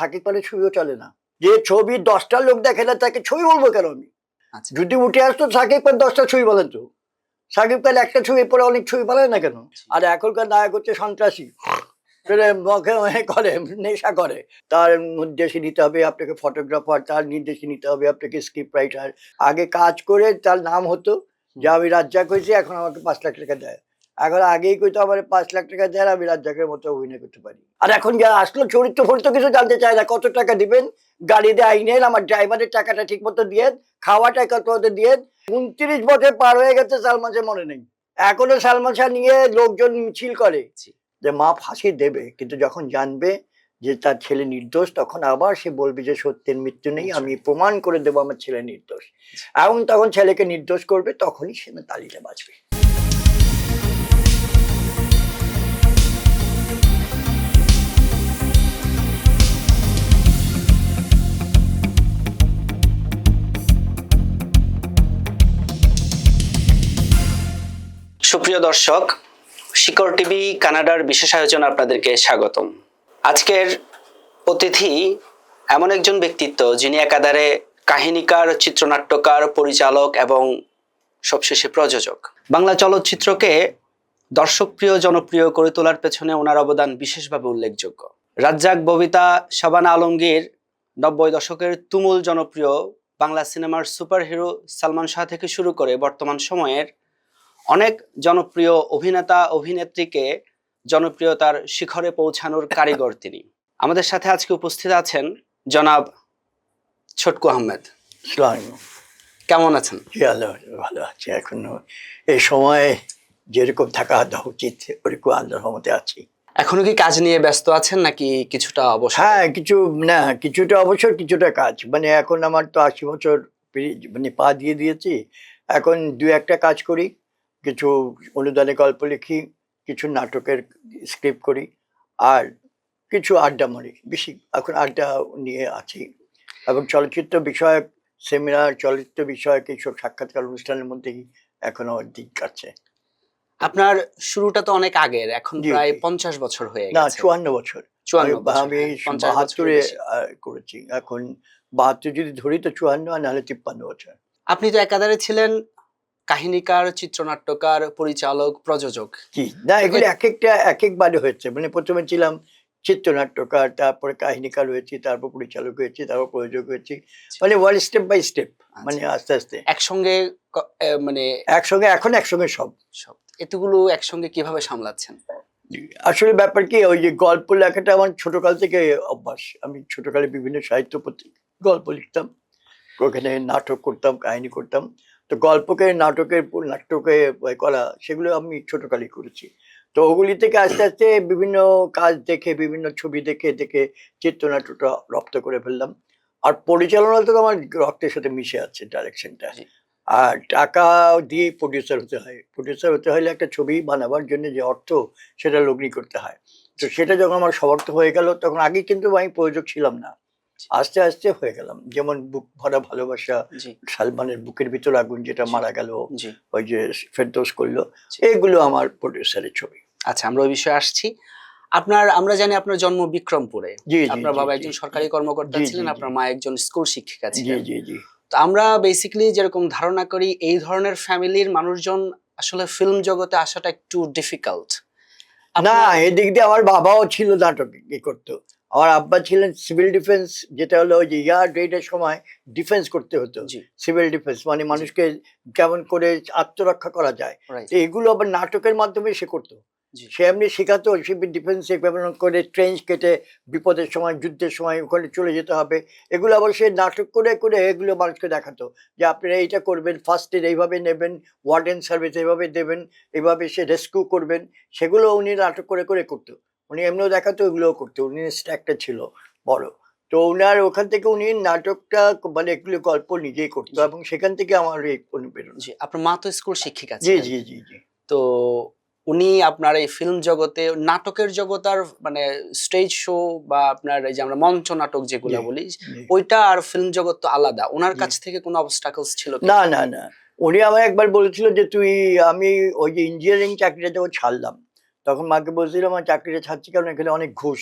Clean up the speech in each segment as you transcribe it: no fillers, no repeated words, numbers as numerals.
সাকিব খানের ছবিও চলে না। যে ছবি 10টা লোক দেখে না তাকে ছবি বলবো কেন আমি? যদি উঠে আসতো সাকিব খান 10টা ছবি বলেন তো, সাকিব খান একটা ছবি পরে অনেক ছবি বলে না কেন? আর এখনকার নায়ক হচ্ছে সন্ত্রাসী, করে নেশা করে। তার নির্দেশে নিতে হবে আপনাকে ফটোগ্রাফার, তার নির্দেশে নিতে হবে আপনাকে স্ক্রিপ্ট রাইটার। আগে কাজ করে তার নাম হতো যে আমি রাজ্জাক হয়েছি, এখন আমাকে 5 লাখ টাকা দেয়। এখন আগেই কইতো আমার 5 লাখ টাকা দেয়, আমি রাজ্জাকের মতো অভিনয় করতে পারি। আর এখন যারা আসলো চরিত্র ফরিত্র কিছু জানতে চায় না, কত টাকা দিবেন, গাড়ি দিয়ে আইনেন, আমার ড্রাইভারের টাকাটা ঠিক মতো দিয়ে, খাওয়া টাকা কত দিয়ে। 29 বছর পার হয়ে গেছে, সালমান শাহ মনে নেই। এখনো সালমান শাহ নিয়ে লোকজন মিছিল করে যে মা ফাঁসি দেবে, কিন্তু যখন জানবে যে তার ছেলে নির্দোষ তখন আবার সে বলবে যে সত্যের মৃত্যু নেই, আমি প্রমাণ করে দেবো আমার ছেলে নির্দোষ। এবং তখন ছেলেকে নির্দোষ করবে, তখনই সে তালিতে বাঁচবে। সুপ্রিয় দর্শক, শিকড় টিভি কানাডার বিশেষ আয়োজন আপনাদেরকে স্বাগতম। আজকের অতিথি এমন একজন ব্যক্তিত্ব যিনি একাধারে কাহিনীকার, চিত্রনাট্যকার, পরিচালক এবং সবশেষে প্রযোজক। বাংলা চলচ্চিত্রকে দর্শকপ্রিয়, জনপ্রিয় করে তোলার পেছনে ওনার অবদান বিশেষভাবে উল্লেখযোগ্য। রাজ্জাক, ববিতা, শাবানা আলমগীর, 90 দশকের তুমুল জনপ্রিয় বাংলা সিনেমার সুপারহিরো সালমান শাহ থেকে শুরু করে বর্তমান সময়ের অনেক জনপ্রিয় অভিনেতা অভিনেত্রীকে জনপ্রিয়তার শিখরে পৌঁছানোর কারিগর তিনি। আমাদের সাথে আজকে উপস্থিত আছেন জনাব ছোটকু আহমেদ। কেমন আছেন? ভালো আছি। এখন এই সময় যেরকম থাকা উচিত ওরকম আল্লাহর রহমতে আছি। এখনো কি কাজ নিয়ে ব্যস্ত আছেন নাকি কিছুটা অবসর? হ্যাঁ, কিছুটা অবসর, কিছুটা কাজ। মানে এখন আমার তো 80 বছর মানে পা দিয়ে দিয়েছি। এখন 2-1টা কাজ করি, কিছু অনুদানে গল্প লিখি, কিছু নাটকের স্ক্রিপ্ট করি, আর কিছু আড্ডা মারি। বেশি এখন আড্ডা নিয়ে আছি, এবং চলচ্চিত্র বিষয়ক সেমিনার, চলচ্চিত্র বিষয়ক এইসব সাক্ষাৎকার অনুষ্ঠানের মধ্যেই এখন আমার দিন কাটছে। আপনার শুরুটা তো অনেক আগের, এখন প্রায় 50 বছর হয়ে গেছে। না, 54 বছর। 54 বছর, আমি 72-এ করেছি। এখন 72 যদি ধরি তো 54, আর নাহলে 53 বছর। আপনি তো একাধারে ছিলেন কাহিনীকার, চিত্রনাট্যকার, পরিচালক, প্রযোজক। জি, না এগুলো একবারে হয়েছে। মানে প্রথমে ছিলাম চিত্রনাট্যকার, তারপরে কাহিনীকার হয়েছি, তারপর পরিচালক হয়েছি, তারপর প্রযোজক হয়েছি। মানে ওয়ান স্টেপ বাই স্টেপ, মানে আস্তে আস্তে একসঙ্গে মানে একসঙ্গে সব এতগুলো একসঙ্গে কিভাবে সামলাচ্ছেন? আসলে ব্যাপার কি, ওই যে গল্প লেখাটা আমার ছোটকাল থেকে অভ্যাস। আমি ছোটকালে বিভিন্ন সাহিত্য পত্রিকা গল্প লিখতাম, ওখানে নাটক করতাম, কাহিনী করতাম। তো গল্পকে নাটকে করা, সেগুলো আমি ছোটকালে করেছি। তো ওগুলি থেকে আস্তে আস্তে বিভিন্ন কাজ দেখে, বিভিন্ন ছবি দেখে দেখে চিত্রনাট্যটা রপ্ত করে ফেললাম। আর পরিচালনা তো আমার রক্তের সাথে মিশে আছে, ডাইরেকশনটা। আর টাকা দিয়ে প্রডিউসার হতে হয়। প্রডিউসার হতে হলে একটা ছবি বানাবার জন্য যে অর্থ, সেটা লগ্নি করতে হয়। তো সেটা যখন আমার সমর্থ হয়ে গেল, তখন আগে কিন্তু আমি প্রযোজক ছিলাম না, আস্তে আস্তে হয়ে গেলাম। যেমন বুক ভরা ভালোবাসা, সালমানের বুকের ভিতর আগুন যেটা মারা গেল, ওই যে ফেরদৌস করলো, এগুলো আমার প্রডিউসারের ছবি। আচ্ছা, আমরা ওই বিষয়ে আসছি। আমরা জানি আপনার জন্ম বিক্রমপুরে। আপনার বাবা একজন সরকারি কর্মকর্তা ছিলেন, আপনার মা একজন স্কুল শিক্ষিকা ছিলেন। তো আমরা বেসিক্যালি যেরকম ধারণা করি, এই ধরনের ফ্যামিলির মানুষজন আসলে ফিল্ম জগতে আসাটা একটু ডিফিকাল্ট। না, এদিক দিয়ে আমার বাবাও ছিল নাটক করতো। আমার আব্বা ছিলেন সিভিল ডিফেন্স, যেটা হলো ওই যে ইয়ার্ড রেডের সময় ডিফেন্স করতে হতো। সিভিল ডিফেন্স মানে মানুষকে কেমন করে আত্মরক্ষা করা যায়, এগুলো আবার নাটকের মাধ্যমে সে করতো। সে এমনি শেখাতো সিভিল ডিফেন্সে কেমন করে ট্রেঞ্চ কেটে বিপদের সময়, যুদ্ধের সময় ওখানে চলে যেতে হবে। এগুলো আবার সে নাটক করে করে এগুলো মানুষকে দেখাতো যে আপনারা এইটা করবেন, ফার্স্ট এড এইভাবে নেবেন, ওয়ার্ডেন সার্ভিস এইভাবে দেবেন, এইভাবে সে রেস্কিউ করবেন। সেগুলো উনি নাটক করে করে করতো। উনি এমনিও দেখাতো, এগুলোও করতো। উনি একটা ছিল বড়। তো উনার ওখান থেকে উনি নাটকটা মানে এগুলো গল্প নিজেই করতো, এবং সেখান থেকে আমার এই অনুপ্রেরণা। আপনার মা তো স্কুল শিক্ষিকা জি জি জি জি। তো উনি আপনার এই ফিল্ম জগতে, নাটকের জগৎ আর মানে স্টেজ শো বা আপনার এই যে আমরা মঞ্চ নাটক যেগুলো বলি, ওইটা আর ফিল্ম জগৎ তো আলাদা। ওনার কাছ থেকে কোনো অবস্টাকলস ছিল? না না না, উনি আমার একবার বলেছিল যে আমি ওই যে ইঞ্জিনিয়ারিং চাকরিটা যখন ছাড়লাম, তখন মাকে বলছিলাম আমার চাকরিটা ছাড়ছি কারণ এখানে অনেক ঘুষ,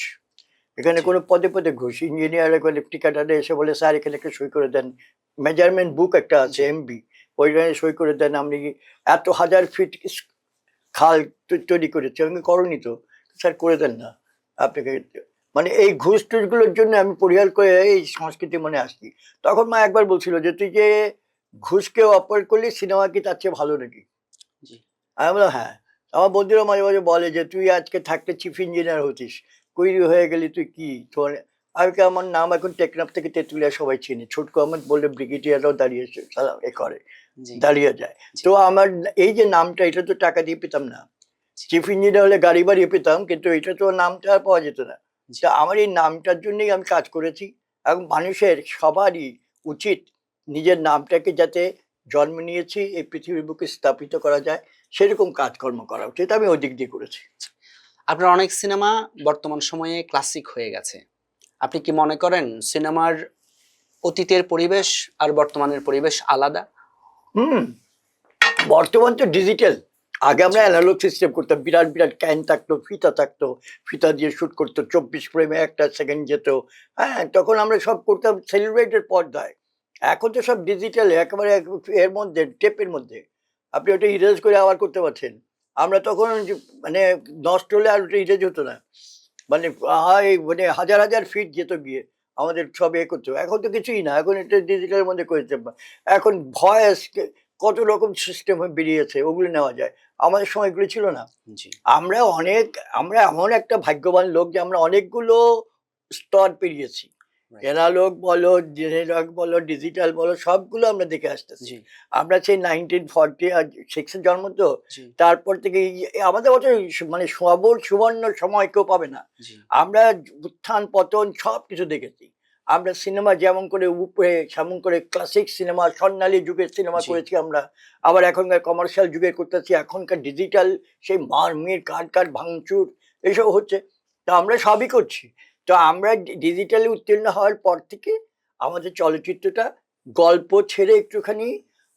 এখানে জি। কোনো পদে পদে ঘুষ। ইঞ্জিনিয়ার এখানে ঠিকাদারে এসে বলে স্যার এখানে একটা সই করে দেন, মেজারমেন্ট বুক একটা আছে জি। এমবি, ওইখানে সই করে দেন, আপনি এত হাজার ফিট খাল তৈরি করেছে, আমি করনি তো স্যার করে দেন না আপনাকে। মানে এই ঘুষ টুসগুলোর জন্য আমি পরিহার করে এই সংস্কৃতি মনে আসছি। তখন মা একবার বলছিল যে তুই যে ঘুষকে অপারেট করলি, সিনেমা কি তার চেয়ে ভালো নাকি? জি। আমি বললাম হ্যাঁ। আমার বন্ধুরা মাঝে মাঝে বলে যে তুই আজকে থাকতে চিফ ইঞ্জিনিয়ার হতিস, কৈরি হয়ে গেলি তুই কি তোর। আমি কি, আমার নাম এখন টেকনাফ থেকে তেঁতুলিয়া সবাই চিনি, ছোটকু আমার বললে ব্রিগেডিয়াররাও দাঁড়িয়ে এ করে, জি। দাঁড়িয়ে যায়। জি। তো আমার এই যে নামটা, এটা তো টাকা দিয়ে পেতাম না। জি। চিফ ইঞ্জিনিয়ার হলে গাড়ি বাড়ি পেতাম, কিন্তু এটা তো নামটা আর পাওয়া যেত না। জি। তা আমার এই নামটার জন্যই আমি কাজ করেছি। এবং মানুষের সবারই উচিত নিজের নামটাকে যাতে জন্ম নিয়েছি এই পৃথিবীর বুকে স্থাপিত করা যায় সেরকম কাজকর্ম করা উচিত। আমি ওই দিক দিয়ে করেছি। আপনার অনেক সিনেমা বর্তমান সময়ে ক্লাসিক হয়ে গেছে। আপনি কি মনে করেন সিনেমার অতীতের পরিবেশ আর বর্তমানের পরিবেশ আলাদা? হুম, বর্তমান তো ডিজিটাল। আগে আমরা জি। অ্যানালগ সিস্টেম করতাম, বিরাট বিরাট ক্যান থাকতো, ফিতা থাকতো, ফিতা দিয়ে শুট করতো, 24 ফ্রেমে একটা সেকেন্ড যেত। হ্যাঁ, তখন আমরা সব করতাম সেলিব্রেটেড পর্দায়। এখন তো সব ডিজিটাল, একেবারে এর মধ্যে টেপের মধ্যে আপনি ওটা ইরেজ করে আবার করতে পারছেন। আমরা তখন মানে নষ্ট হলে আর ওটা ইরেজ হতো না, মানে মানে হাজার হাজার ফিট যেত গিয়ে আমাদের সব এ করতে। এখন তো কিছুই না, এখন এটা ডিজিটালের মধ্যে করেছে। এখন ভয়েস কত রকম সিস্টেম বেরিয়েছে, ওগুলো নেওয়া যায়। আমাদের সময় এগুলো ছিল না। জি। আমরা অনেক, আমরা এমন একটা ভাগ্যবান লোক যে আমরা অনেকগুলো স্তর পেরিয়েছি। রাইট। এনালগ বলো, জেনেলগ বলো, ডিজিটাল বলো, সবগুলো আমরা দেখে আসতেছি। জি। আমরা সেই 1946 এর জন্ম তো, জি। তারপর থেকে আমাদের মতো মানে সুবর্ণ সময় কেউ পাবে না। জি। আমরা উত্থান পতন সবকিছু দেখেছি। আমরা সিনেমা যেমন করে উপরে সেমন করে ক্লাসিক সিনেমা, স্বর্ণালী যুগের সিনেমা জি। করেছি আমরা। আবার এখনকার কমার্শিয়াল যুগে করতেছি, এখনকার ডিজিটাল সেই মারমির কাট ভাঙচুর এসব হচ্ছে। তো আমরা সবই করছি। তো আমরা ডিজিটালি উত্তীর্ণ হওয়ার পর থেকে আমাদের চলচ্চিত্রটা গল্প ছেড়ে একটুখানি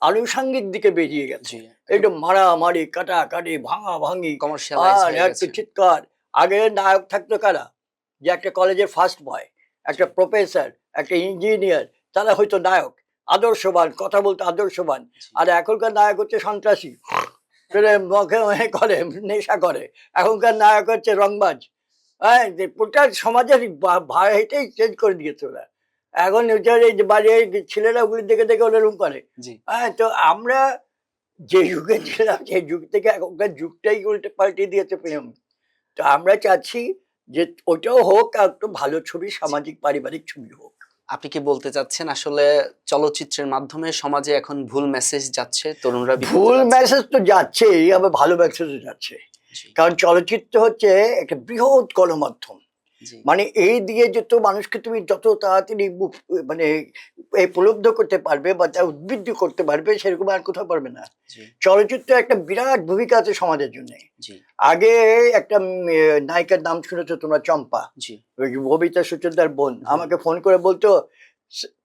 আনুষঙ্গিক দিকে বেরিয়ে গেছে। জি। একটু মারামারি, কাটাকাটি, ভাঙাভাঙি, কমার্শিয়ালাইজ আর হয়ে একটু গেছে। চিৎকার। আগে নায়ক থাকতো কারা? যে একটা কলেজের ফার্স্ট বয়, একটা জি। প্রফেসর, একটা ইঞ্জিনিয়ার, তারা হয়তো নায়ক, আদর্শবান, কথা বলতে আদর্শবান। জি। আর এখনকার নায়ক হচ্ছে সন্ত্রাসী, করে মুখে করে, নেশা করে। এখনকার নায়ক হচ্ছে রংবাজ। হ্যাঁ, যে গোটা সমাজের এটাই চেঞ্জ করে দিয়েছে ওরা। এখন ওইটার এই যে বাইরে ছেলেরা ওগুলি দেখে দেখে ওরা এরকম করে। জি। হ্যাঁ, তো আমরা যে যুগে ছিলাম সেই যুগ থেকে এখনকার যুগটাই উল্টে পাল্টে দিয়েছে প্রেম। তো আমরা চাচ্ছি যে ওটাও হোক, আর একটু ভালো ছবি, জি। সামাজিক পারিবারিক ছবি হোক। আপনি কি বলতে চাচ্ছেন আসলে চলচ্চিত্রের মাধ্যমে সমাজে এখন ভুল মেসেজ যাচ্ছে, তরুণরা বিপথে ভুল যাচ্ছে? মেসেজ তো যাচ্ছেই, আবার ভালো মেসেজও যাচ্ছে। জি। কারণ চলচ্চিত্র হচ্ছে একটা বৃহৎ গণমাধ্যম। জি। মানে এই দিয়ে যত মানুষকে তুমি যত তাড়াতাড়ি মানে উপলব্ধ করতে পারবে বা তা উদ্বুদ্ধ করতে পারবে, সেরকম আর কোথাও পারবে না। জি। চলচ্চিত্র একটা বিরাট ভূমিকা আছে সমাজের জন্য। জি। আগে একটা নায়িকার নাম শুনেছো তোমরা, চম্পা, জি। ওই ববিতা সুচন্দার বোন, বোন। আমাকে ফোন করে বলতো,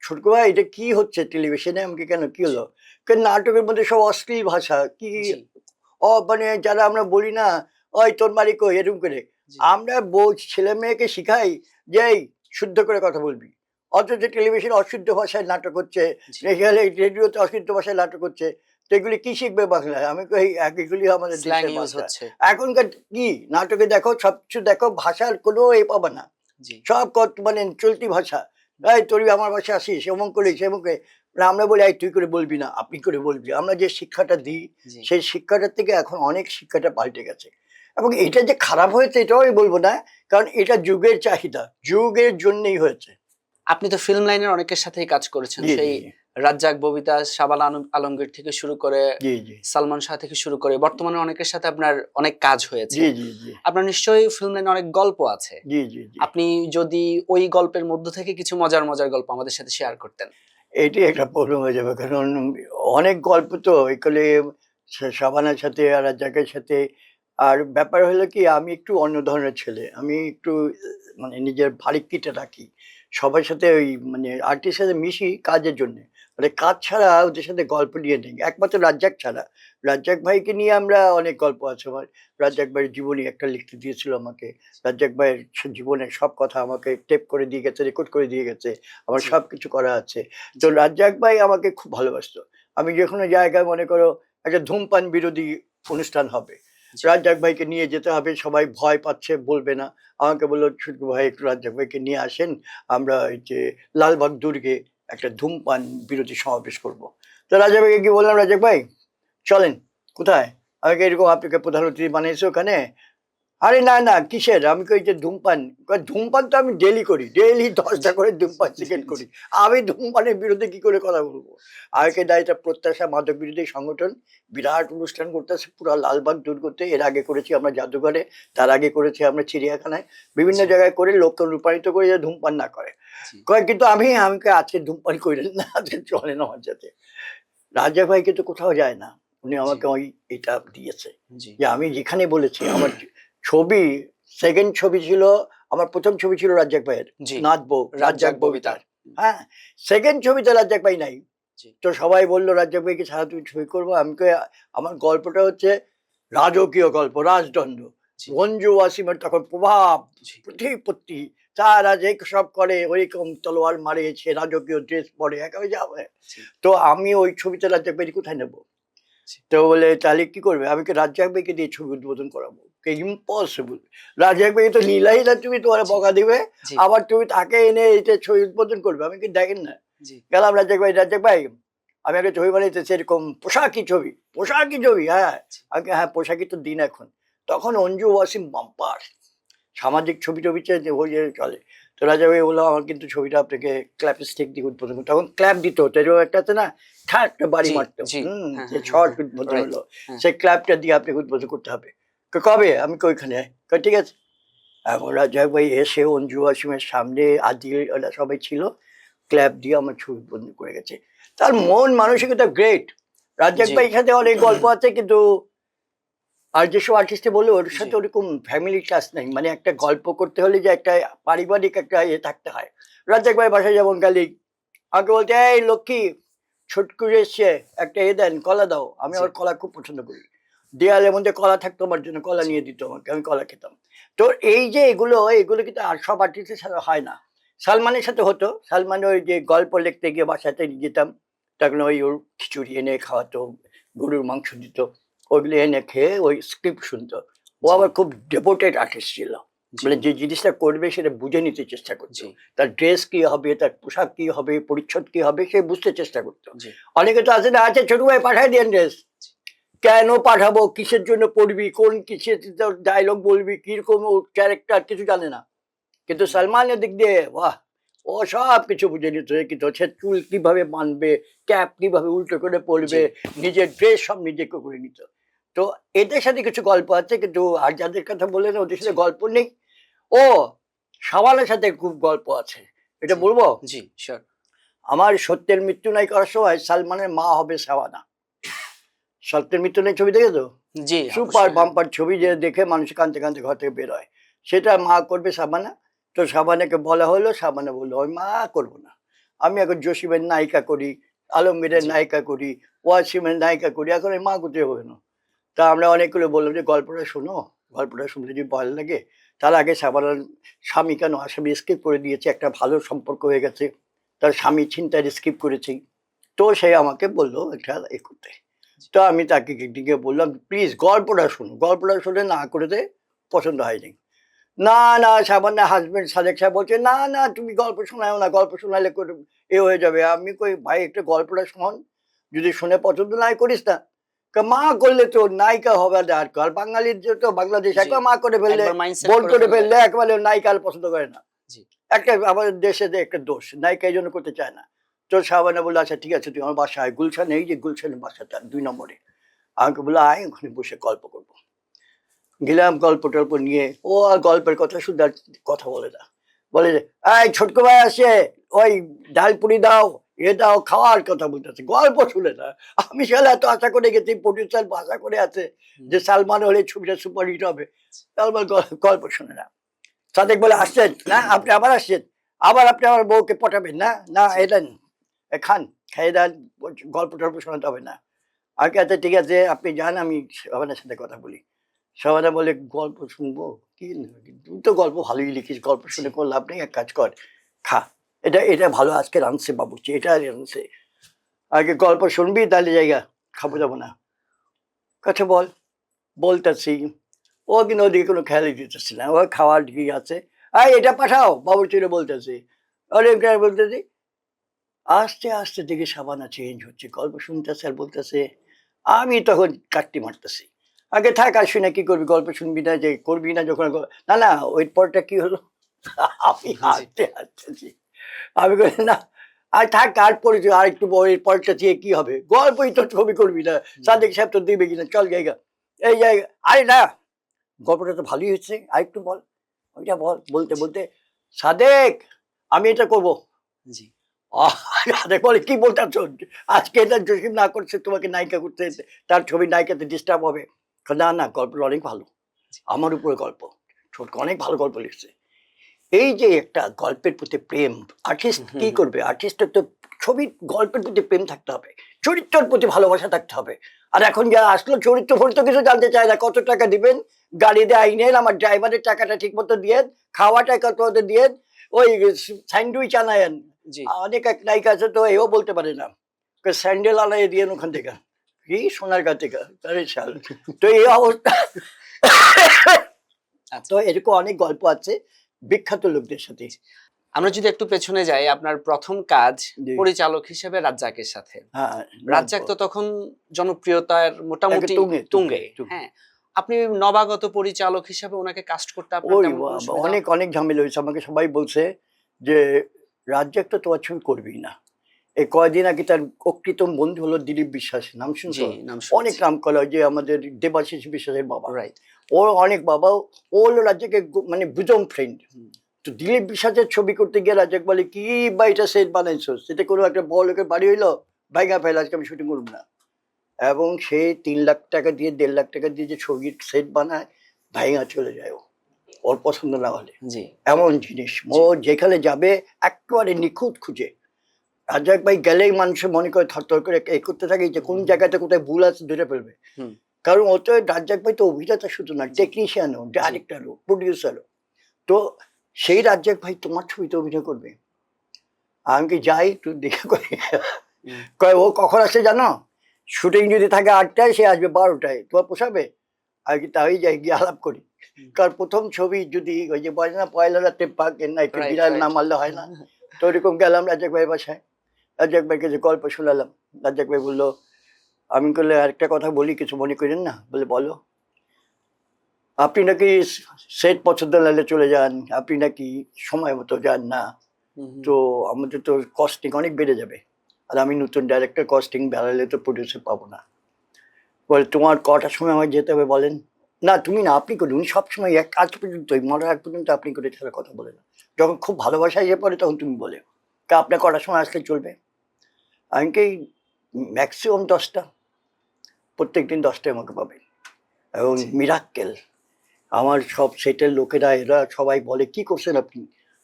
ছোটকু ভাই এটা কি হচ্ছে টেলিভিশনে? আমাকে কেন কি হলো? নাটকের মধ্যে সব অশ্লীল ভাষা কি, জি। মানে যারা আমরা বলি না, ওই তোর মালিক ওই এরকম করে জি। আমরা ছেলে মেয়েকে শিখাই যে এই শুদ্ধ করে কথা বলবি। অথচ টেলিভিশনে অশুদ্ধ ভাষায় নাটক হচ্ছে, জি। রেডিওতে অশুদ্ধ ভাষায় নাটক হচ্ছে। তো এগুলি কি শিখবে বাংলায়? আমি কই এগুলি আমাদের স্ল্যাং দেশের ইউজ ভাষা। হচ্ছে। এখনকার কি নাটকে দেখো, সবকিছু দেখো, ভাষার কোনো পাবে না। জি। সব মানে চলতি ভাষা। এই তুই আমার বাসায় আসিস, এমন করিস, এমন করে। আমরা বলি এই তুই করে বলবি না, আপনি করে বলবি। আমরা যে শিক্ষাটা দিই, জি। সেই শিক্ষাটার থেকে এখন অনেক শিক্ষাটা পাল্টে গেছে। এবং এটা যে খারাপ হয়েছে এটাও আমি বলবো না, কারণ এটা যুগের চাহিদা, যুগের জন্যই হয়েছে। আপনি তো ফিল্ম লাইনের অনেকের সাথেই কাজ করেছেন। জি, সেই জি, জি। রাজ্জাক, ববিতা, শাবানা আলমগীর থেকে শুরু করে জি, জি। সালমান শাহ থেকে শুরু করে বর্তমানে অনেকের সাথে আপনার অনেক কাজ হয়েছে। জি, জি, জি। আপনার নিশ্চয়ই ফিল্ম লাইনে অনেক গল্প আছে। জি, জি, জি। আপনি যদি ওই গল্পের মধ্য থেকে কিছু মজার মজার গল্প আমাদের সাথে শেয়ার করতেন। এটি একটা প্রবলেম হয়ে যাবে, কারণ অনেক গল্প তো এখানে সাবানার সাথে আর রাজ্জাকের সাথে। আর ব্যাপার হলো কি, আমি একটু অন্য ধরনের ছেলে, আমি একটু মানে নিজের ভারিক্কিটা রাখি। সবার সাথে ওই মানে আর্টিস্টের সাথে মিশি কাজের জন্যে, মানে কাজ ছাড়া ওদের সাথে গল্প নিয়ে নেই, একমাত্র রাজ্জাক ছাড়া। রাজ্জাক ভাইকে নিয়ে আমরা অনেক গল্প আছে আমার। রাজ্জাক ভাইয়ের জীবনী একটা লিখতে দিয়েছিল আমাকে। রাজ্জাক ভাইয়ের জীবনের সব কথা আমাকে টেপ করে দিয়ে গেছে, রেকর্ড করে দিয়ে গেছে, আমার জি। সব কিছু করা আছে। তো রাজ্জাক ভাই আমাকে খুব ভালোবাসতো। আমি যে কোনো জায়গায় মনে করো একটা ধূমপান বিরোধী অনুষ্ঠান হবে, জি। রাজ্জাক ভাইকে নিয়ে যেতে হবে, সবাই ভয় পাচ্ছে বলবে না, আমাকে বললো ছুটকু ভাই একটু রাজ্জাক ভাইকে নিয়ে আসেন, আমরা ওই যে লালবাগ দুর্গে একটা ধূমপান বিরোধী সমাবেশ করব। তো রাজ্জাক ভাইকে কি বললাম, রাজ্জাক ভাই চলেন। কোথায়? আমাকে এরকম আপনাকে প্রধান অতিথি বানিয়েছে ওখানে। আরে না না কিসের, আমি কই যে ধূমপান। কয়, ধূমপান তো আমি ডেলি করি, ডেলি 10টা করে ধূমপান সিগারেট করি, আমি ধূমপানের বিরুদ্ধে কি করে কথা বলবো? আমাকে দেয় এটা প্রত্যাশা মাদক বিরোধী সংগঠন, বিরাট অনুষ্ঠান করতেছে পুরো লালবাগ দুর্গতে। এর আগে করেছি আমরা জাদুঘরে, তার আগে করেছি আমরা চিড়িয়াখানায়, বিভিন্ন জি। জায়গায় করে লোককে রূপায়িত করে যে ধূমপান না করে। জি। কয় কিন্তু আমাকে আজকে ধূমপান করেন না, আজকে চলেন আমার সাথে। রাজা ভাই কিন্তু কোথাও যায় না, উনি আমাকে ওই এটা দিয়েছে জি। যে আমি যেখানে বলেছি আমার ছবি, সেকেন্ড ছবি ছিল, আমার প্রথম ছবি ছিল রাজ্জাক ভাইয়ের জি। নাচবো, রাজ্জাক রাজ্জাক ববিতার। ববিতার। হ্যাঁ, সেকেন্ড ছবিতে রাজ্জাক ভাই নাই। জি। তো সবাই বললো রাজ্জাক ভাইকে ছাড়া তুমি ছবি করবো। আমি কই, আমার গল্পটা হচ্ছে রাজকীয় গল্প, রাজদণ্ড। জি। মঞ্জু ওয়াসিমের তখন প্রভাব, জি। প্রতিপত্তি, তারা যে সব করে ওইরকম তলোয়ার মারে, সে রাজকীয় ড্রেস পরে একেবারে যাবে। জি। তো আমি ওই ছবিতে রাজ্জাক ভাই কোথায় নেবো? জি। তো বলে তাহলে কি করবে? আমি কি রাজ্জাক ভাইকে দিয়ে ছবি উদ্বোধন করাবো? ইম্পসিবল। রাজ্জাক ভাই তো নিলাই না, তুমি তোমার জি। বকা দিবে, জি। আবার তুমি তাকে এনে এটা ছবি উদ্বোধন করবে। আমি কি দেখেন না? জি। গেলাম রাজ্জাক ভাই, রাজ্জাক ভাই আমি একটা ছবি বানাইতেছি এরকম পোশাকি ছবি, পোশাকি ছবি। হ্যাঁ, আমি কি, হ্যাঁ পোশাকি তো দিন এখন। তখন অঞ্জু ওয়াসিম বাম্পার সামাজিক ছবি টবি ওই যে চলে। তো রাজা ভাই বললো আমার কিন্তু ছবিটা আপনাকে ক্ল্যাপ স্টিক দিয়ে উদ্বোধন করতে, তখন ক্ল্যাপ দিত, এরকম একটা আছে না, ঠা একটা বাড়ি জি। মারতো, জি। হ্যাঁ, যে হ্যাঁ, শর্ট হ্যাঁ, উদ্বোধন রাইট। হলো, হ্যাঁ। সেই ক্ল্যাপটা দিয়ে আপনাকে উদ্বোধন করতে হবে। কবে? আমি কই ওইখানে। কই ঠিক আছে। এখন রাজাক ভাই এসে অঞ্জু ওয়াসিমের সামনে, আদিল ওরা সবাই ছিল, ক্ল্যাপ দিয়ে আমার ছবি উদ্বোধন করে গেছে। তার মন মানসিকতা গ্রেট। রাজ্জাক জি। ভাইয়ের সাথে অনেক গল্প আছে, কিন্তু আর যেসব আর্টিস্টে বললো ওর সাথে জি। ওরকম ফ্যামিলি টাচ নাই, মানে একটা গল্প করতে হলে যে একটা পারিবারিক একটা ইয়ে থাকতে হয়। রাজ্জাক ভাই বাসায় যেমন গালি, আমাকে বলতে এই লক্ষ্মী ছটকু এসছে, একটা এ দেন, কলা দাও। আমি জি। আমার কলা খুব পছন্দ করি, দেয়ালের মধ্যে কলা থাকতো আমার জন্য, কলা জি। নিয়ে দিত আমাকে, আমি কলা খেতাম। তো এই যে এগুলো এগুলো কিন্তু আর সব আর্টিস্টের সাথে হয় না। সালমানের সাথে হতো, সালমান ওই যে গল্প লিখতে গিয়ে বাসাতে যেতাম, তখন ওই ওর খিচুড়ি এনে খাওয়াতো, গরুর মাংস দিত, ওইগুলো এনে খেয়ে ওই স্ক্রিপ্ট শুনতো। ও জি। আবার খুব ডেভোটেড আর্টিস্ট ছিল, জি। মানে যে জিনিসটা করবে সেটা বুঝে নিতে চেষ্টা করতো। জি। তার ড্রেস কি হবে, তার পোশাক কি হবে, পরিচ্ছদ কি হবে, সে বুঝতে চেষ্টা করতো। জি। অনেকে তো আছে না, আছে ছোট ভাই পাঠাই দেন ড্রেস, কেন পাঠাবো, কিসের জন্য পড়বি, কোন কিসের ডায়লগ বলবি, কিরকম ক্যারেক্টার কিছু জানে না। কিন্তু সালমানের দিক দিয়ে বাহ, ও সব কিছু বুঝে নিত, কিন্তু সে চুল কিভাবে বানবে, ক্যাপ কিভাবে উল্টো করে পরবে, নিজের ড্রেস সব নিজে করে নিত। তো এদের সাথে কিছু গল্প আছে, কিন্তু আর যাদের কথা বললেন ওদের সাথে গল্প নেই। ও সাবানের সাথে খুব গল্প আছে, এটা জি। বলবো। জি, শিওর। আমার সত্যের মৃত্যু নাই করার সময় সালমানের মা হবে শাবানা। সত্যের মৃত্যু নাই ছবি দেখে তো, জি, সুপার অবশ্যই। বাম্পার ছবি, যে দেখে মানুষ কাঁদতে কাঁদতে ঘর থেকে বের হয়। সেটা মা করবে শাবানা। তো শাবানাকে বলা হলো, শাবানা বললো আমি মা করবো না, আমি এখন জসিমের নায়িকা করি, আলমগীরের জি। নায়িকা করি, ওয়াসিমের নায়িকা করি, এখন আমি মা করতে হবে না। তা আমরা অনেকগুলো বললাম যে গল্পটা শোনো, গল্পটা শুনলে যদি ভালো লাগে। তার আগে শাবানার স্বামী কেন আসামি স্কিপ করে দিয়েছে, একটা ভালো সম্পর্ক হয়ে গেছে, তার স্বামী ছিনতাই স্কিপ করেছি। তো সে আমাকে বললো এটা এ করতে। তো আমি তাকে দিকে বললাম প্লিজ গল্পটা শুনো, গল্পটা শুনে না করে দে, পছন্দ হয়নি। না না সামান্য হাজবেন্ড সাদেক সাহেব বলছে না না তুমি গল্প শোনাও না, গল্প শোনালে এ হয়ে যাবে। আমি কই ভাই একটু গল্পটা শোন, যদি শুনে পছন্দ নাই করিস না। মা করলে তো নায়িকা হবে না, আর আর বাঙালির যে তো বাংলাদেশ জি। একবার মা করে ফেললে, একবার মাইন্ডসেট বোন করে করে ফেললে। ফেললে একেবারে নায়িকা আর পছন্দ করে না। জি। একটা আমাদের দেশে যে একটা দোষ, নায়িকা এই জন্য করতে চায় না। তো শাবানা বললো আচ্ছা ঠিক আছে তুই আমার বাসায়, গুলশান, এই যে গুলশানের বাসাটা 2 নম্বরে। আমাকে বললো আয় ওখানে বসে গল্প করবো। গেলাম, গল্প টল্প নিয়ে, ও আর গল্পের কথা শুধু আর কথা বলে না, বলে যে এই ছোটকো ভাই আসে, ওই ডাল পুরি দাও, এ দাও, খাওয়ার কথা বলতেছে, গল্প শুনে না। আমি সালে এত আশা করে গেছি, প্রডিউসার আশা করে আছে যে সালমান হলে ছবিটা সুপার হিট হবে, সালমান গল্প শুনে না। সাদেক বলে আসছেন না আপনি, আবার আসছেন, আবার আপনি আমার বউকে পটাবেন না, না জি। এটা খান, খাইয়ে দেন, গল্প টল্প শোনাতে হবে না। আর কি, আচ্ছা ঠিক আছে আপনি যান, আমি শাবানার সাথে কথা বলি। শাবানা বলে গল্প শুনবো? কি তুই তো গল্প ভালোই লিখিস, গল্প শুনে কোনো লাভ নেই, এক কাজ কর, খা, এটা এটা ভালো আজকে রাঁধছে বাবুর্চি, এটা রাঁধছে, আগে গল্প শুনবি তাহলে জায়গা, খাবো যাবো না। কথা বল, বলতেছি, ও কিন্তু ওদিকে কোনো খেয়ালই দিতেছি না, ও খাওয়ার দিকে আছে, এটা পাঠাও বাবুর্চিরে বলতেছি, অনেক বলতেছি। আস্তে আস্তে দেখে শাবানা চেঞ্জ হচ্ছে, গল্প শুনতেছে আর বলতেছে। আমি তখন কাটতি মারতেছি, আগে থাক আর শুনে কি করবি, গল্প শুনবি না যে করবি না যখন, না না ওই পরটা কি হলো, আমি হাসতে হাসতেছি, আমি বলি না আর থাক, আর পড়েছি আর একটু বইয়ের পরটা চেয়ে কি হবে, গল্পই তো ছবি করবি না, সাদেক সাহেব তো দিবে কিনা, চল জায়গা, এই জায়গা, আরে না গল্পটা তো ভালোই হচ্ছে, আর একটু বল, ওইটা বল, বলতে বলতে সাদেক আমি এটা করবো। জি সাদেক বলে কি বলতেছ, আজকে এটা জসিম না করছে তোমাকে নায়িকা করতে, তার ছবি নায়িকাতে ডিস্টার্ব হবে। না না গল্পটা অনেক ভালো, আমার উপরে গল্প, ছোট অনেক ভালো গল্প লিখছে। এই যে একটা গল্পের প্রতি প্রেম, আর্টিস্ট কি করবে, আর্টিস্টের তো ছবির গল্পের প্রতি প্রেম থাকতে হবে, চরিত্রের প্রতি ভালোবাসা থাকতে হবে। আর এখন যারা আসলো চরিত্র ফরিত্র কিছু জানতে চায় না, কত টাকা দিবেন, গাড়িতে আইনেন, আমার ড্রাইভারের টাকাটা ঠিক মতো দিয়ে, খাওয়াটা কত মতো দিয়ে, ওই স্যান্ডউইচ আনায়েন। জি অনেক এক নায়িকা আছে তো এও বলতে পারে না, স্যান্ডেল আনাই দিয়ে ওখান থেকে, কি সোনার গা থেকে, আরে শাল। তো এই অবস্থা, তো এরকম অনেক গল্প আছে বিখ্যাত লোকদের সাথে। আমরা যদি একটু পেছনে যাই, আপনার প্রথম কাজ জি। পরিচালক হিসেবে রাজ্জাকের সাথে। হ্যাঁ, রাজ্জাক তো তখন জনপ্রিয়তার মোটামুটি তুঙ্গে, তুঙ্গে। তুঙ্গে। হ্যাঁ, আপনি নবাগত পরিচালক হিসেবে ওনাকে কাস্ট করতে আপনার ওই তেমন কোনো সুবিধা? অনেক অনেক ঝামেলা হয়েছে, আমাকে সবাই বলছে যে রাজ্জাক তো তোমার ছবি করবি না। এই কয়দিন আগে তার অকৃতম বন্ধু হলো দিলীপ বিশ্বাস, নাম জি শুনছো? নাম অনেক শুনেছি। নাম করা, যে আমাদের দেবাশিস বিশ্বাসের বাবা, রাইট। ওর অনেক বাবা, ও হলো রাজ্জাকের মানে বুজম ফ্রেন্ড। তো দিলীপ বিশ্বাসের ছবি করতে গিয়ে রাজ্জাক বলে কি বা এটা সেট বানাইছো, সেটা কোনো একটা বড় লোকের বাড়ি হইলো, ভাইগা ফেল, আজকে আমি শুটিং করবো না। এবং সে 3 লাখ টাকা দিয়ে 1.5 লাখ টাকা দিয়ে যে ছবির সেট বানায়, ভাইগা চলে যায় ও, ওর পছন্দ না হলে। জি এমন জিনিস, ও যেখানে যাবে একেবারে নিখুঁত খুঁজে। রাজ্জাক ভাই গেলেই মানুষ মনে করে থরথর করে এই করতে থাকে যে কোন জায়গাতে কোথায় ভুল আছে ধরে ফেলবে। হুম। কারণ ও তো রাজ্জাক ভাই তো অভিনেতা শুধু না, টেকনিশিয়ানও, ডাইরেক্টরও, প্রডিউসারও। তো সেই রাজ্জাক ভাই তোমার ছবিতে অভিনয় করবে, আমি কি যাই একটু দেখে করি, কয় ও কখন আসে জানো, শুটিং যদি থাকে 8টায়, সে আসবে 12টায়, তোমার পোষাবে? আর কি তাই যাই গিয়ে আলাপ করি, কারণ প্রথম ছবি যদি ওই যে বলে না পয়লা রাতে পাকের না একটু Right, বিড়াল না right. মারলে হয় না। তো ওরকম গেলাম রাজ্জাক ভাইয়ের বাসায়, রাজ্জাক ভাইকে যে গল্প শোনালাম, রাজ্জাক ভাই বললো, আমি করলে আরেকটা কথা বলি, কিছু মনে করেন না? বলে বলো। আপনি নাকি সেট পছন্দ লাগলে চলে যান, আপনি নাকি সময় মতো যান না, তো আমাদের তো কস্টিং অনেক বেড়ে যাবে, আর আমি নতুন ডাইরেক্টর, কস্টিং বাড়ালে তো প্রডিউসার পাবো না। বলে তোমার কটার সময় আমার যেতে হবে বলেন? না তুমি না, আপনি করুন, উনি সবসময় এক আজ পর্যন্তই মরার আগ পর্যন্ত আপনি করে ছাড়া কথা বলে না, যখন খুব ভালোবাসা এসে পড়ে তখন তুমি বলে, তা আপনার কটার সময় আসলে চলবে? আমি কি ম্যাক্সিমাম 10টা, প্রত্যেক দিন 10টায় আমাকে পাবেন। এবং মিরাক্কেল, আমার সব সেটের লোকেরা এরা সবাই বলে কি করছেন আপনি,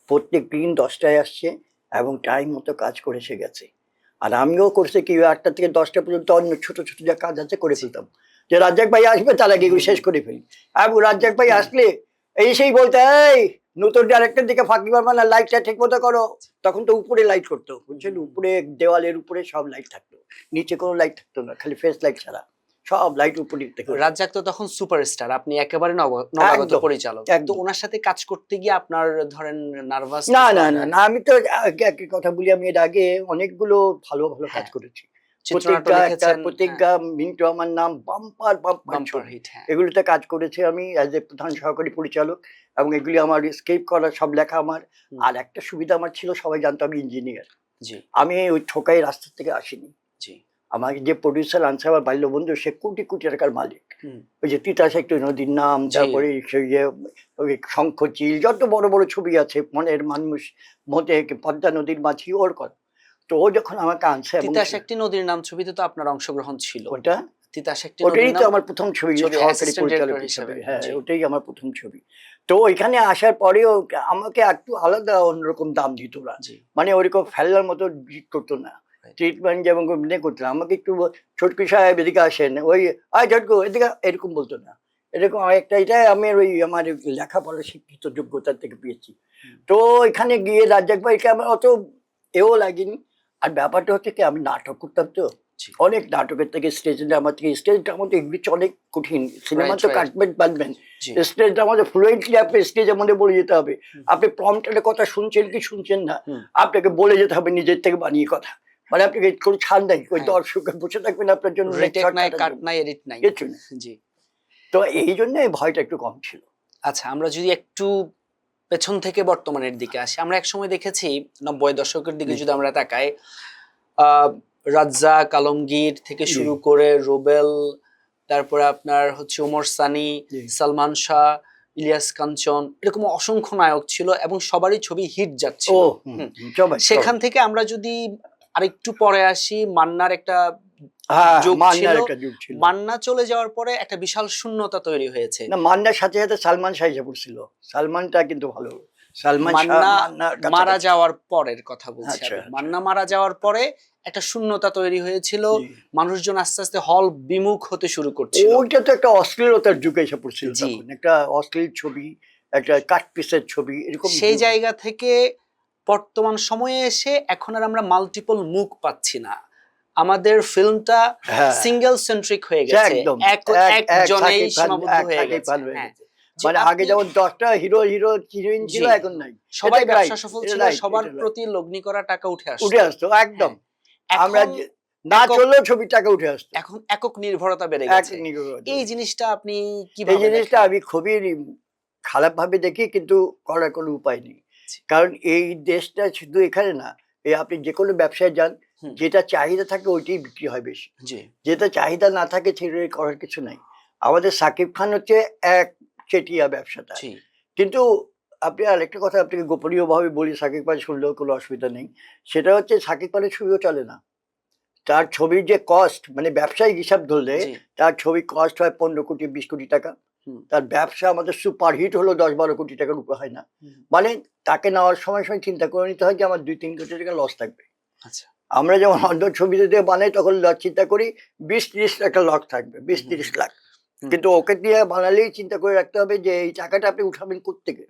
প্রত্যেক দিন 10টায় আসছে এবং টাইম মতো কাজ করে সে গেছে। আর আমিও করছি কি 8টা থেকে 10টা পর্যন্ত অন্য ছোট ছোট যা কাজ আছে করে ফেলতাম, যে রাজ্জাক ভাই আসবে তার আগে এগুলো শেষ করে ফেলি। এবং রাজ্জাক ভাই আসলে এসেই বলতে, এই নতুন ডাইরেক্টর দিকে ফাঁকি মারবা না, লাইটটা ঠিক মতো করো। তখন তো উপরে লাইট করতো, বুঝছেন, উপরে দেওয়ালের উপরে সব লাইট থাকতো, নিচে কোনো লাইট থাকতো না, খালি ফেস লাইট ছাড়া সব লাইট উপরে থেকে। রাজ্জাক তো তখন সুপারস্টার, আপনি একেবারে নবাগত একদম, পরিচালক। তো একদম। ওনার সাথে কাজ করতে গিয়ে আপনার ধরেন নার্ভাস? না না না না, আমি তো একই কথা বলি, আমি এর আগে অনেকগুলো ভালো ভালো কাজ হ্যাঁ। করেছি। চিত্রনাট্য প্রতিজ্ঞা, একটা লিখেছেন, প্রতিজ্ঞা, মিন্টু আমার নাম, বাম্পার বাম্পার বাম্পার ছবি, হিট। হ্যাঁ এগুলোতে কাজ করেছি আমি অ্যাজ এ প্রধান সহকারী পরিচালক, এবং এগুলি আমার স্ক্রিপ্ট করা, সব লেখা আমার। আর একটা সুবিধা আমার ছিল, সবাই জানতো আমি ইঞ্জিনিয়ার, জি আমি ওই ঠোকাই রাস্তা থেকে আসিনি। জি আমাকে যে প্রডিউসার আনছে আমার বাল্য বন্ধু, সে কোটি কোটি টাকার মালিক। ওই যে তিতাস একটু নদীর নাম, জি। তারপরে ওই শঙ্খচিল, যত বড় বড় ছবি আছে, মনের মানুষ, মতে পদ্মা নদীর মাঝি, ওর কথা। তো ও যখন আমাকে আনছে, এবং তিতাস একটি নদীর নাম ছবিতে তো আপনার অংশগ্রহণ ছিল। ওটা তিতাস একটি ওটাই নদীর তো নাম আমার প্রথম ছবি ছবি সহকারী অ্যাসিস্ট্যান্ট পরিচালক ডিরেক্টর হিসাবে, হিসেবে। হ্যাঁ জি ওটাই আমার প্রথম ছবি। তো ওইখানে আসার পরেও আমাকে একটু আলাদা অন্যরকম দাম দিত না, জি মানে ওরকম ফেলার মতো করতো না, ট্রিটমেন্ট যেমন করতেন, আমাকে একটু ছটকু সাহেব এদিকে আসেন, ওই আয় ঝটকু এদিকে, এরকম বলতো না। এরকম একটা, এটাই আমি ওই আমার লেখাপড়া শিক্ষিত যোগ্যতার থেকে পেয়েছি। তো এখানে গিয়ে রাজ্জাক ভাইকে আমার অত এও লাগেনি। আর ব্যাপারটা হচ্ছে কি, আমি নাটক করতাম তো, অনেক নাটকের থেকে স্টেজে আমার থেকে স্টেজ ড্রামাতে ইংলিশ অনেক কঠিন, সিনেমা তো কাটবেন পারবেন, স্টেজ ড্রামাতে ফ্লুয়েন্টলি আপনি স্টেজের মধ্যে বলে যেতে হবে। আপনি প্রম্পটারে কথা শুনছেন কি শুনছেন না, আপনাকে বলে যেতে হবে নিজের থেকে বানিয়ে কথা, মানে আপনাকে কোনো ছাড় নাই, ওই দর্শক বসে থাকবেন আপনার জন্য, কিছু না। তো এই জন্য ভয়টা একটু কম ছিল। আচ্ছা, আমরা যদি একটু পেছন থেকে বর্তমানের দিকে আসি, আমরা এক সময় দেখেছি 90 দশকের দিকে যদি আমরা তাকাই, রাজ্জাক, আলমগীর থেকে শুরু করে রুবেল, তারপরে আপনার হচ্ছে ওমর সানি, সালমান শাহ, ইলিয়াস কাঞ্চন, এরকম অসংখ্য নায়ক ছিল এবং সবারই ছবি হিট যাচ্ছিল। সেখান থেকে আমরা যদি আরেকটু পরে আসি, মান্নার একটা যুগ ছিল, মান্না চলে যাওয়ার পরে একটা বিশাল শূন্যতা তৈরি হয়েছে। না, মান্নার সাথে সাথে সালমান শাহ এসে পড়ছিল, সালমানটা কিন্তু ভালো। মান্না মারা যাওয়ার পরের কথা বলছি, মান্না মারা যাওয়ার পরে একটা শূন্যতা তৈরি হয়েছিল, মানুষজন আস্তে আস্তে হল বিমুখ হতে শুরু করছিল। ওইটা তো একটা অশ্লীলতার যুগে এসে পড়ছিল, একটা অশ্লীল ছবি, একটা কাট পিসের ছবি, এরকম। সেই জায়গা থেকে বর্তমান সময়ে এসে এখন আর আমরা মাল্টিপল মুখ পাচ্ছি না, আমাদের ফিল্মটা সিঙ্গেল সেন্ট্রিক হয়ে গেছে, একজনেই সীমাবদ্ধ হয়ে গেছে। মানে আগে যেমন 10টা হিরো হিরোইন ছিল, এখন নাই, সবাই ব্যবসা সফল ছিল, সবার প্রতি লগ্নি করা টাকা উঠে আসতো একদম। আমরা না চললেও ছবির টাকা উঠে আসতো, এখন একক নির্ভরতা বেড়ে গেছে। এই জিনিসটা আপনি কিভাবে? এই জিনিসটা আমি খুবই খারাপ ভাবে দেখি, কিন্তু করার কোনো উপায় নেই। কারণ এই দেশটা শুধু এখানে না, এই আপনি যে কোনো ব্যবসায় যান, যেটা চাহিদা থাকে ওইটাই বিক্রি হয় বেশি, যেটা চাহিদা না থাকে সেটা করার কিছু নাই। আমাদের সাকিব খান হচ্ছে এক চেটিয়া ব্যবসাটা। কিন্তু আপনি আরেকটা কথা আপনাকে গোপনীয় ভাবে বলি, সাকিব খান শুনলেও কোনো অসুবিধা নেই, সেটা হচ্ছে সাকিব খানের ছবিও চলে না। তার ছবির যে কস্ট, মানে ব্যবসায়িক হিসাব ধরলে তার ছবি কস্ট হয় 15 কোটি 20 কোটি টাকা, তার ব্যবসা আমাদের সুপার হিট হলো 10-12 কোটি টাকার উপরে হয় না। মানে তাকে নেওয়ার সময় চিন্তা করে নিতে হয় যে আমার 2-3 কোটি টাকা লস থাকবে। আমরা যেমন অন্য ছবিতে দিয়ে বানাই তখন চিন্তা করি 20-30 টাকা লস থাকবে, 20-30 লাখ, কিন্তু ওকে দিয়ে বানালেই চিন্তা করে রাখতে হবে যে এই টাকাটা আপনি উঠাবেন কোত্থেকে।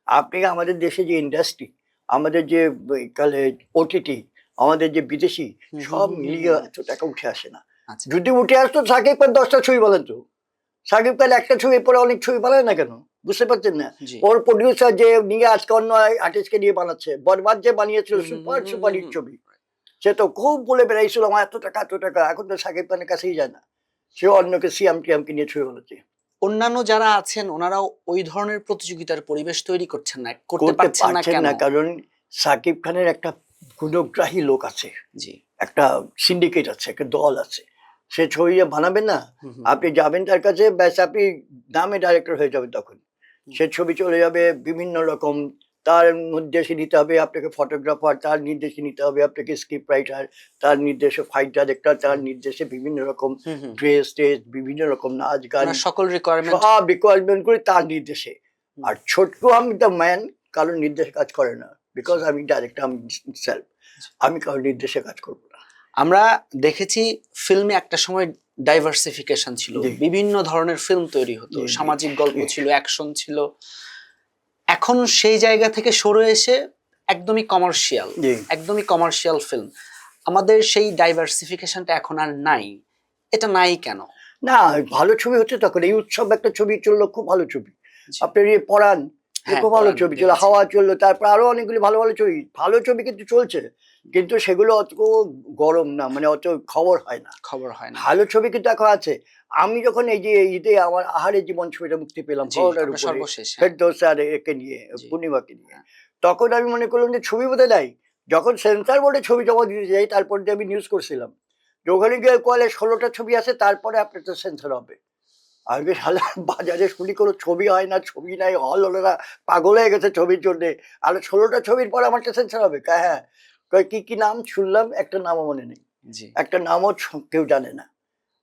আপনি আমাদের দেশে যে ইন্ডাস্ট্রি, আমাদের যে ওটিটি, আমাদের যে বিদেশি, সব মিলিয়ে এত টাকা উঠে আসে না। যদি উঠে আসতো সাকিব খান 10টা ছবি বানাতো, সাকিব খান একটা ছবি পরে অনেক ছবি বানায় না কেন, বুঝতে পারছেন না? ওর প্রডিউসার যে নিয়ে আজকে অন্য আর্টিস্টকে নিয়ে বানাচ্ছে, বরবাদ যে বানিয়েছিল সুপার হিট ছবি, সে তো খুব বলে বেড়াইছিল আমার এত টাকা এত টাকা, এখন তো সাকিব খানের কাছেই যায় না, সে অন্যকে সিএমকে নিয়ে ছবি বানাচ্ছে। অন্যান্য যারা আছেন ওনারাও ওই ধরনের প্রতিযোগিতার পরিবেশ তৈরি করছেন না, করতে পারছেন না, কারণ সাকিব খানের একটা গুণগ্রাহী লোক আছে, একটা সিন্ডিকেট আছে, একটা দল আছে, সে ছবি বানাবেন না, আপনি যাবেন তার কাছে, ব্যাস আপনি নামে ডাইরেক্টর হয়ে যাবেন, তখন সে ছবি চলে যাবে বিভিন্ন রকম, তার নির্দেশে নিতে হবে আপনাকে ফটোগ্রাফার, তার নির্দেশে নিতে হবে আপনাকে স্ক্রিপ্ট রাইটার, তার নির্দেশে ফাইট ডাইরেক্টর, তার নির্দেশে বিভিন্ন রকম ড্রেস টেস, বিভিন্ন রকম নাচ গান, সকল রিকোয়ারমেন্ট করে তার নির্দেশে। আর ছোট্ট আমি দ্য ম্যান কারোর নির্দেশে কাজ করে না, বিকজ আমি ডাইরেক্টর, আমি সেলফ, আমি কারোর নির্দেশে কাজ করবো না। আমরা দেখেছি ফিল্মে একটা সময় ডাইভার্সিফিকেশন ছিল, বিভিন্ন ধরনের ফিল্ম তৈরি হতো, সামাজিক গল্প ছিল, অ্যাকশন ছিল। এখন সেই জায়গা থেকে সরে এসে একদমই কমার্শিয়াল ফিল্ম। আমাদের সেই ডাইভার্সিফিকেশনটা এখন আর নাই, এটা নাই কেন? না, ভালো ছবি হচ্ছে তখন, এই উৎসব একটা ছবি চললো, খুব ভালো ছবি, আপনার পরাণ খুব ভালো ছবি চলো, হাওয়া চললো, তারপর আরো অনেকগুলি ভালো ছবি কিন্তু চলছে, কিন্তু সেগুলো অত গরম না, মানে অত খবর হয় না। ভালো ছবি কিন্তু এখন আছে। আমি যখন এই যে ঈদে আমার আহারে জীবন ছবিটা মুক্তি পেলাম, ফেরদৌস আর একে নিয়ে, পূর্ণিমাকে নিয়ে, তখন আমি মনে করলাম যে ছবি বোধহয় নাই। যখন সেন্সর বোর্ডে ছবি জমা দিতে যাই, তারপর দিয়ে আমি নিউজ করছিলাম যে ওখানে গিয়ে কলে 16টা ছবি আছে, তারপরে আপনার তো সেন্সর হবে। আমি বাজারে শুনি কোনো ছবি হয় না, ছবি নাই, হল হলোরা পাগল হয়ে গেছে ছবির জন্যে, আর 16টা ছবির পর আমার সেন্সর হবে। হ্যাঁ, কি নাম শুনলাম, একটা নামও মনে নেই, একটা নামও কেউ জানে না।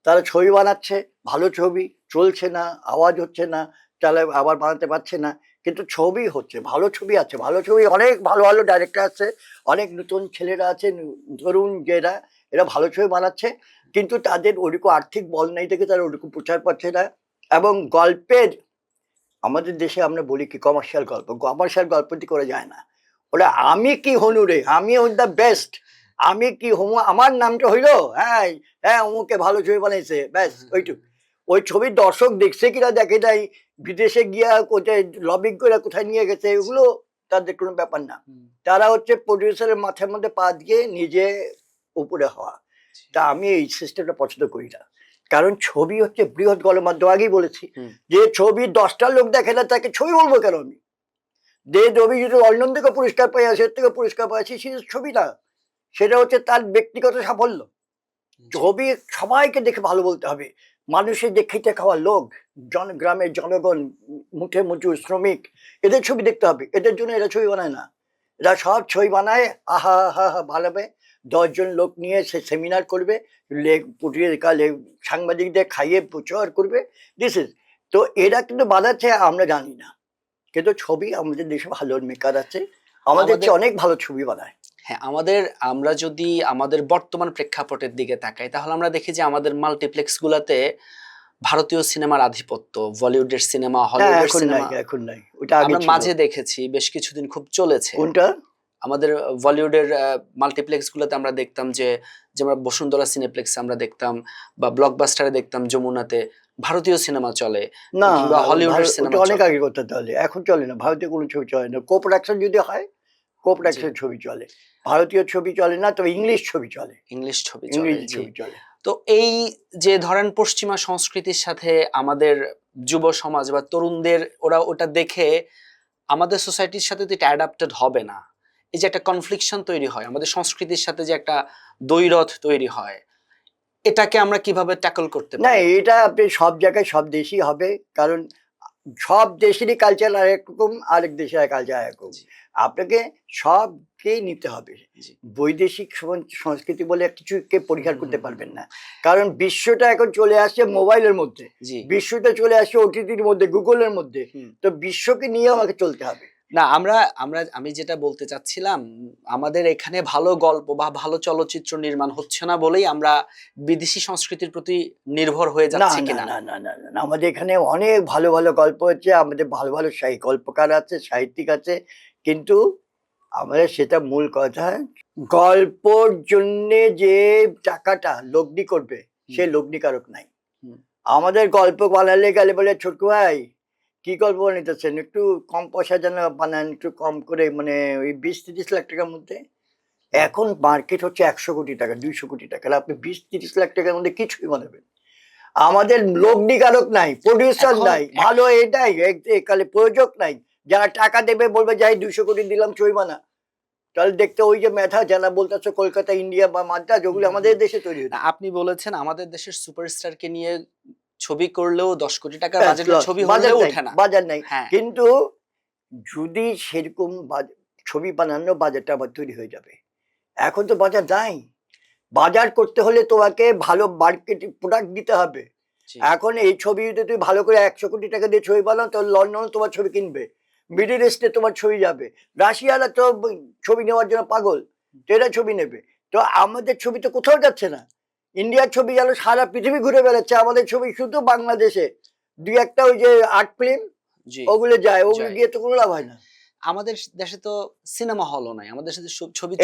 তারা ছবি বানাচ্ছে, ভালো ছবি চলছে না, আওয়াজ হচ্ছে না, তাহলে আবার বানাতে পারছে না, কিন্তু ছবি হচ্ছে, ভালো ছবি আছে, ভালো ছবি, অনেক ভালো ভালো ডাইরেক্টর আছে, অনেক নতুন ছেলেরা আছে, তরুণ এরা ভালো ছবি বানাচ্ছে, কিন্তু তাদের ওরকম আর্থিক বল নেই দেখে তারা ওরকম প্রচার পাচ্ছে না। এবং গল্পের, আমাদের দেশে আমরা বলি কি কমার্শিয়াল গল্প দিয়ে করা যায় না। ওরা আমি কি হনু রে, আমি হই দ্য বেস্ট, আমি কি হমু, আমার নামটা হইলো, হ্যাঁ হ্যাঁ অমুকে ভালো ছবি বানাইছে, ব্যাস ওইটুক। ওই ছবির দর্শক দেখছে কিনা দেখে নাই, বিদেশে গিয়া কোথায় লবিং করে কোথায় নিয়ে গেছে, এগুলো তাদের কোনো ব্যাপার না। তারা হচ্ছে প্রডিউসারের মাথার মধ্যে পা দিয়ে নিজে উপরে হওয়া। তা আমি এই সিস্টেমটা পছন্দ করি না, কারণ ছবি হচ্ছে বৃহৎ গণমাধ্যম, আগেই বলেছি যে ছবি 10টা লোক দেখে না, তাকে ছবি বলবো কেন আমি? রবি যদি লন্ডন থেকে পুরস্কার পাই আসে, থেকে পুরস্কার পাইছি, সে ছবি না, সেটা হচ্ছে তার ব্যক্তিগত সাফল্য। ছবি সবাইকে দেখে ভালো বলতে হবে, মানুষের যে খেটে খাওয়া লোক, গ্রামের জনগণ, মুঠে মজুর শ্রমিক, এদের ছবি দেখতে হবে। এদের জন্য এরা ছবি বানায় না, এরা সব ছবি বানায় আহা হা হা ভালোবে, 10 জন লোক নিয়ে সে সেমিনার করবে, সাংবাদিকদের খাইয়ে প্রচার করবে, দিস ইজ। তো এরা কিন্তু বানাচ্ছে আমরা জানি না, কিন্তু ছবি আমাদের দেশে ভালো মেকার আছে, আমাদের চেয়ে অনেক ভালো ছবি বানায়। হ্যাঁ, আমরা যদি আমাদের বর্তমান প্রেক্ষাপটের দিকে তাকাই, তাহলে আমরা দেখি যে আমাদের মাল্টিপ্লেক্স গুলাতে ভারতীয় সিনেমার আধিপত্য, বলিউডের সিনেমা, হলিউডের সিনেমা এখন নাই, ওটা আগে আমরা ছিল। মাঝে দেখেছি, বেশ কিছুদিন খুব চলেছে। কোনটা? আমাদের বলিউডের মাল্টিপ্লেক্স গুলোতে আমরা দেখতাম যে আমরা বসুন্ধরা সিনেপ্লেক্স আমরা দেখতাম, বা ব্লকবাস্টারে দেখতাম যমুনাতে ভারতীয় সিনেমা চলে, না কিংবা হলিউডের সিনেমা অনেক আগে কথা, তাহলে এখন চলে না, ভারতীয় কোনো ছবি চলে না। কোপ্রোডাকশন যদি হয়, কোপ্রোডাকশন ছবি চলে, ভারতীয় ছবি চলে না, তবে ইংলিশ ছবি চলে, ইংলিশ ছবি চলে। তো এই যে ধরেন পশ্চিমা সংস্কৃতির সাথে আমাদের যুব সমাজ বা তরুণদের, ওরা ওটা দেখে আমাদের সোসাইটির সাথে তো এটা অ্যাডাপ্টেড হবে না। এই যে একটা কনফ্লিকশন তৈরি হয় আমাদের সংস্কৃতির সাথে, যে একটা দ্বৈরথ তৈরি হয়, এটাকে আমরা কিভাবে ট্যাকল করতে না, পারি? এটা আপনি সব জায়গায় সব দেশই হবে, কারণ সব দেশেরই কালচার আরেক রকম, আরেক দেশের কালচার আরেক রকম। আপনাকে সবকেই নিতে হবে। বৈদেশিক সংস্কৃতি বলে কিছুকে পরিহার করতে পারবেন না, কারণ বিশ্বটা এখন চলে আসছে মোবাইলের মধ্যে, বিশ্বটা চলে আসছে ওটিটির মধ্যে, গুগলের মধ্যে, তো বিশ্বকে নিয়ে আমাকে চলতে হবে। না, আমি যেটা বলতে চাচ্ছিলাম, আমাদের এখানে ভালো গল্প বা ভালো চলচ্চিত্র নির্মাণ হচ্ছে না বলেই আমরা বিদেশি সংস্কৃতির প্রতি নির্ভর হয়ে যাচ্ছি কিনা? না না না না, আমাদের এখানে অনেক ভালো ভালো গল্প হচ্ছে, আমাদের ভালো ভালো গল্পকার আছে, সাহিত্যিক আছে, কিন্তু আমাদের সেটা মূল কথা, গল্পর জন্য যে টাকাটা লগ্নি করবে, সে লগ্নিকারক নাই। আমাদের গল্প বানালে গেলে বলে ছোট ভাই কি গল্প বানাইতেছেন, একটু কম পয়সা যেন বানান, একটু কম করে, মানে ওই 20-30 লাখ টাকার মধ্যে। এখন মার্কেট হচ্ছে 100 কোটি টাকা, 200 কোটি টাকা, আপনি 20-30 লাখ টাকার মধ্যে কিছুই বানাবেন। আমাদের লগ্নিকারক নাই, প্রডিউসার নাই, ভালো এটাই একালে প্রয়োজক নাই, যারা টাকা দেবে বলবে যাই 200 কোটি দিলাম ছবি বানা, তাহলে দেখতে ওই যে মেধা যারা বলতেছে কলকাতা, ইন্ডিয়া বা মাদ্রাজ, ওগুলো আমাদের দেশে তৈরি হচ্ছে। আপনি বলেছেন আমাদের দেশের সুপারস্টারকে নিয়ে ছবি করলেও 10 কোটি টাকার বাজেটের ছবি হলেও ওঠে না, বাজার নাই। কিন্তু যদি সেরকম ছবি বানানো, বাজারটা আবার তৈরি হয়ে যাবে। এখন তো বাজার নাই, বাজার করতে হলে তোমাকে ভালো মার্কেটিং প্রোডাক্ট দিতে হবে। এখন এই ছবি যদি তুমি ভালো করে 100 কোটি টাকা দিয়ে ছবি বানাও, তো লন্ডন তোমার ছবি কিনবে, মিডিল ইস্টে তোমার ছবি যাবে, রাশিয়ারা তো ছবি নেওয়ার জন্য পাগল, এরা ছবি নেবে। তো আমাদের ছবি তো কোথাও যাচ্ছে না, ইন্ডিয়ার ছবি গেল সারা পৃথিবী ঘুরে বেড়াচ্ছে, আমাদের ছবি শুধু বাংলাদেশে 2-1টা ওই যে আর্ট ফিল্ম ওগুলো যায়, ওগুলো গিয়ে তো কোনো লাভ হয় না। আমাদের দেশে তো সিনেমা হলও নাই, আমাদের সাথে ছবি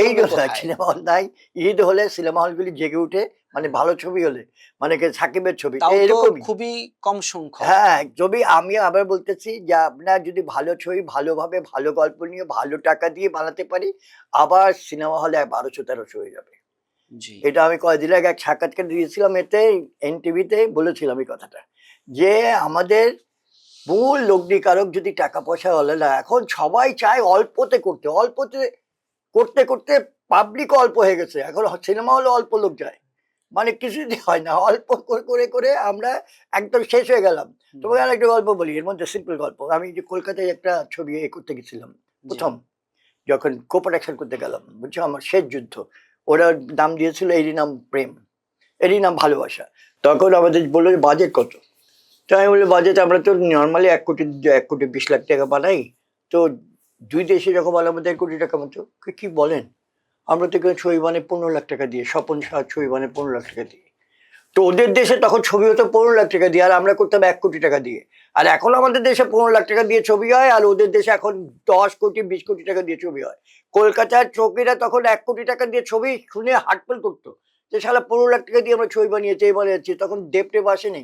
সিনেমা হল নাই, ঈদ হলে সিনেমা হলগুলি জেগে উঠে, মানে ভালো ছবি হলে, মানে সাকিবের ছবি, এরকম খুবই কম সংখ্যক। হ্যাঁ, ছবি আমি আবার বলতেছি যে আপনার যদি ভালো ছবি ভালোভাবে ভালো গল্প নিয়ে ভালো টাকা দিয়ে বানাতে পারি, আবার সিনেমা হলে 1200-1300 হয়ে যাবে। এটা আমি কয়েকদিন আগে এক সাক্ষাৎকার দিয়েছিলাম, এতে এনটিভিতে বলেছিলাম এই কথাটা, যে আমাদের মূল লগ্নিকারক যদি টাকা পয়সা হলে না, এখন সবাই চায় অল্পতে করতে, অল্পতে করতে করতে পাবলিক অল্প হয়ে গেছে, এখন সিনেমা হলে অল্প লোক যায়, মানে কিছুই হয় না, অল্প করে করে আমরা একদম শেষ হয়ে গেলাম। তোমাকে আর একটা গল্প বলি, এর মধ্যে সিম্পল গল্প। আমি যে কলকাতায় একটা ছবি করতে গেছিলাম, প্রথম যখন কোপ্রোডাকশন করতে গেলাম, বুঝছো, আমার শেষ যুদ্ধ, ওরা নাম দিয়েছিল এরই নাম প্রেম, এরই নাম ভালোবাসা। তখন আমাদের বললো বাজেট কত, তো আমি বলি বাজেট আমরা তো নর্মালি 1,20,00,000 টাকা বানাই, তো 2 দেশে যখন বানাবো 1.5 কোটি টাকা মতো। কি বলেন, আমরা তো এখানে ছবি বানাই 15 লাখ টাকা দিয়ে, স্বপন সাহা ছবি বানাই 15 লাখ টাকা দিয়ে। তো ওদের দেশে তখন ছবি হতো 15 লাখ টাকা দিয়ে, আর আমরা করতাম 1 কোটি টাকা দিয়ে। আর এখন আমাদের দেশে 15 লাখ টাকা দিয়ে ছবি হয়, আর ওদের দেশে এখন 10 কোটি 20 কোটি টাকা দিয়ে ছবি হয়। কলকাতার চৌকিরা তখন 1 কোটি টাকা দিয়ে ছবি শুনে হার্টফেল করতো যে শালা 15 লাখ টাকা দিয়ে আমরা ছবি বানিয়েছি, এই বানিয়েছি। তখন দেব আসেনি।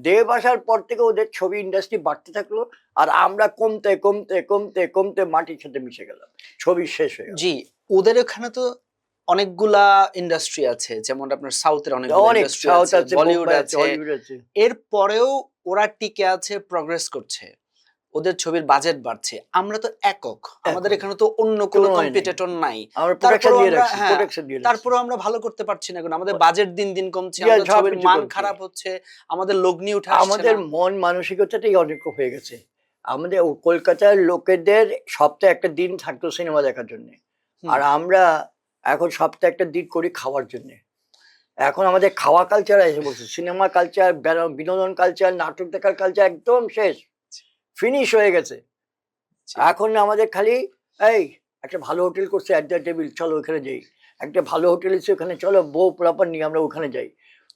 দেব আসার পর থেকে ওদের ছবি ইন্ডাস্ট্রি বাড়তে থাকলো, আর আমরা কমতে কমতে কমতে কমতে মাটির সাথে মিশে গেলাম, ছবি শেষ হয়ে গেল। জি, ওদের ওখানে তো অনেকগুলা ইন্ডাস্ট্রি আছে, যেমন আপনার সাউথের অনেকগুলো অনেক ইন্ডাস্ট্রি সাউথ আছে, আছে, বলিউড বোম্বাই আছে, হলিউড আছে। এর পরেও ওরা টিকে আছে, প্রগ্রেস করছে, ওদের ছবির বাজেট বাড়ছে। আমরা তো একক, আমাদের এখানে তো অন্য কোনো তুলনায় নেই। কম্পিটিটর নাই। আমরা প্রোডাকশন তারপরেও দিয়ে আমরা রাখছি, হ্যাঁ, প্রোডাকশন দিয়ে রাখছি। তারপরেও আমরা ভালো করতে পারছি না কেন? আমাদের বাজেট দিন দিন কমছে, Yeah, আমাদের ছবির সবকিছু মান কমছে। খারাপ হচ্ছে, আমাদের লগ্নি উঠে আসছে আমাদের না। মন মানসিকতাটাই অনেক হয়ে গেছে। আমাদের কলকাতার লোকেদের সপ্তাহে একটা দিন থাকতো সিনেমা দেখার জন্য, হুম। আর আমরা এখন সপ্তাহে একটা দিন করি খাওয়ার জন্য। এখন আমাদের খাওয়া কালচার এসে বলছে, সিনেমা কালচার, বিনোদন কালচার, নাটক দেখার কালচার একদম শেষ, ফিনিশ হয়ে গেছে। এখন আমাদের খালি এই একটা ভালো হোটেল করছে অ্যাট দ্য টেবিল, চলো ওখানে যাই। একটা ভালো হোটেল এসে ওখানে চলো, বউ পোলাপান নিয়ে আমরা ওখানে যাই,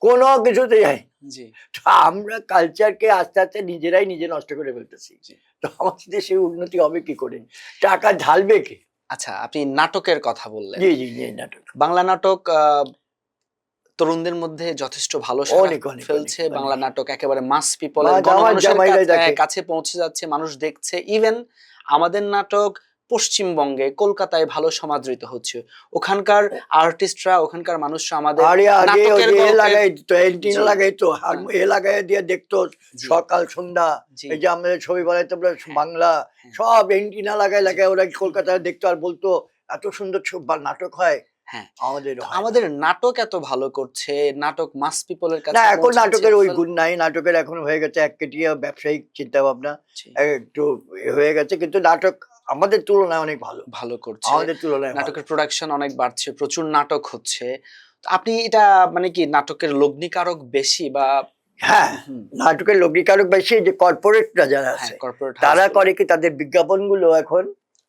কোনো কিছুতে যাই। জি, তো আমরা কালচারকে আস্তে আস্তে নিজেরাই নিজে নষ্ট করে ফেলতেছি। জি। তো আমাদের দেশে উন্নতি হবে কি করে, টাকা ঢালবে কে? আচ্ছা, আপনি নাটকের কথা বললেন। জি জি জি, নাটক বাংলা নাটক তরুণদের মধ্যে যথেষ্ট ভালো সাড়া অনেক, অনেক, ফেলছে। অনেক, বাংলা অনেক। নাটক একেবারে মাস পিপল, আমার গণমানুষের জামাইরাই দেখে। কাছে পৌঁছে যাচ্ছে, মানুষ দেখছে। ইভেন আমাদের নাটক পশ্চিমবঙ্গে কলকাতায় ভালো সমাদৃত হচ্ছে। ওখানকার আর্টিস্টরা, ওখানকার মানুষরা আমাদের আরে আগে ওই নাটকের যে এ গল্পের লাগাই তো, এন্টিনা জি, লাগাই তো, আর হ্যাঁ। এ লাগাই দিয়ে দেখতো জি, সকাল সন্ধ্যা। জি, এই যে আমাদের ছবি বানাইতে বলে বাংলা, হ্যাঁ। সব এন্টিনা লাগাই জি। লাগাই ওরা কলকাতায় দেখতো, আর বলতো এত সুন্দর নাটক হয়। হ্যাঁ, আমাদের তো হয় না। আমাদের নাটক এত ভালো করছে, নাটক মাস পিপলের না, কাছে এখন পৌঁছাচ্ছে, নাটকের ওই গুণ নাই। নাটকের এখন হয়ে গেছে একচেটিয়া ব্যবসায়িক চিন্তা ভাবনা, জি, একটু হয়ে গেছে। কিন্তু নাটক আমাদের তুলনায় অনেক ভালো, ভালো করছে। আমাদের তুলনায় ভালো। নাটকের প্রোডাকশন অনেক বাড়ছে, প্রচুর নাটক হচ্ছে। তো আপনি এটা মানে কি নাটকের লগ্নিকারক বেশি বা হ্যাঁ, হুম, নাটকের লগ্নিকারক বেশি। যে কর্পোরেটরা যারা হ্যাঁ, আছে কর্পোরেট তারা করে কি, তাদের বিজ্ঞাপনগুলো এখন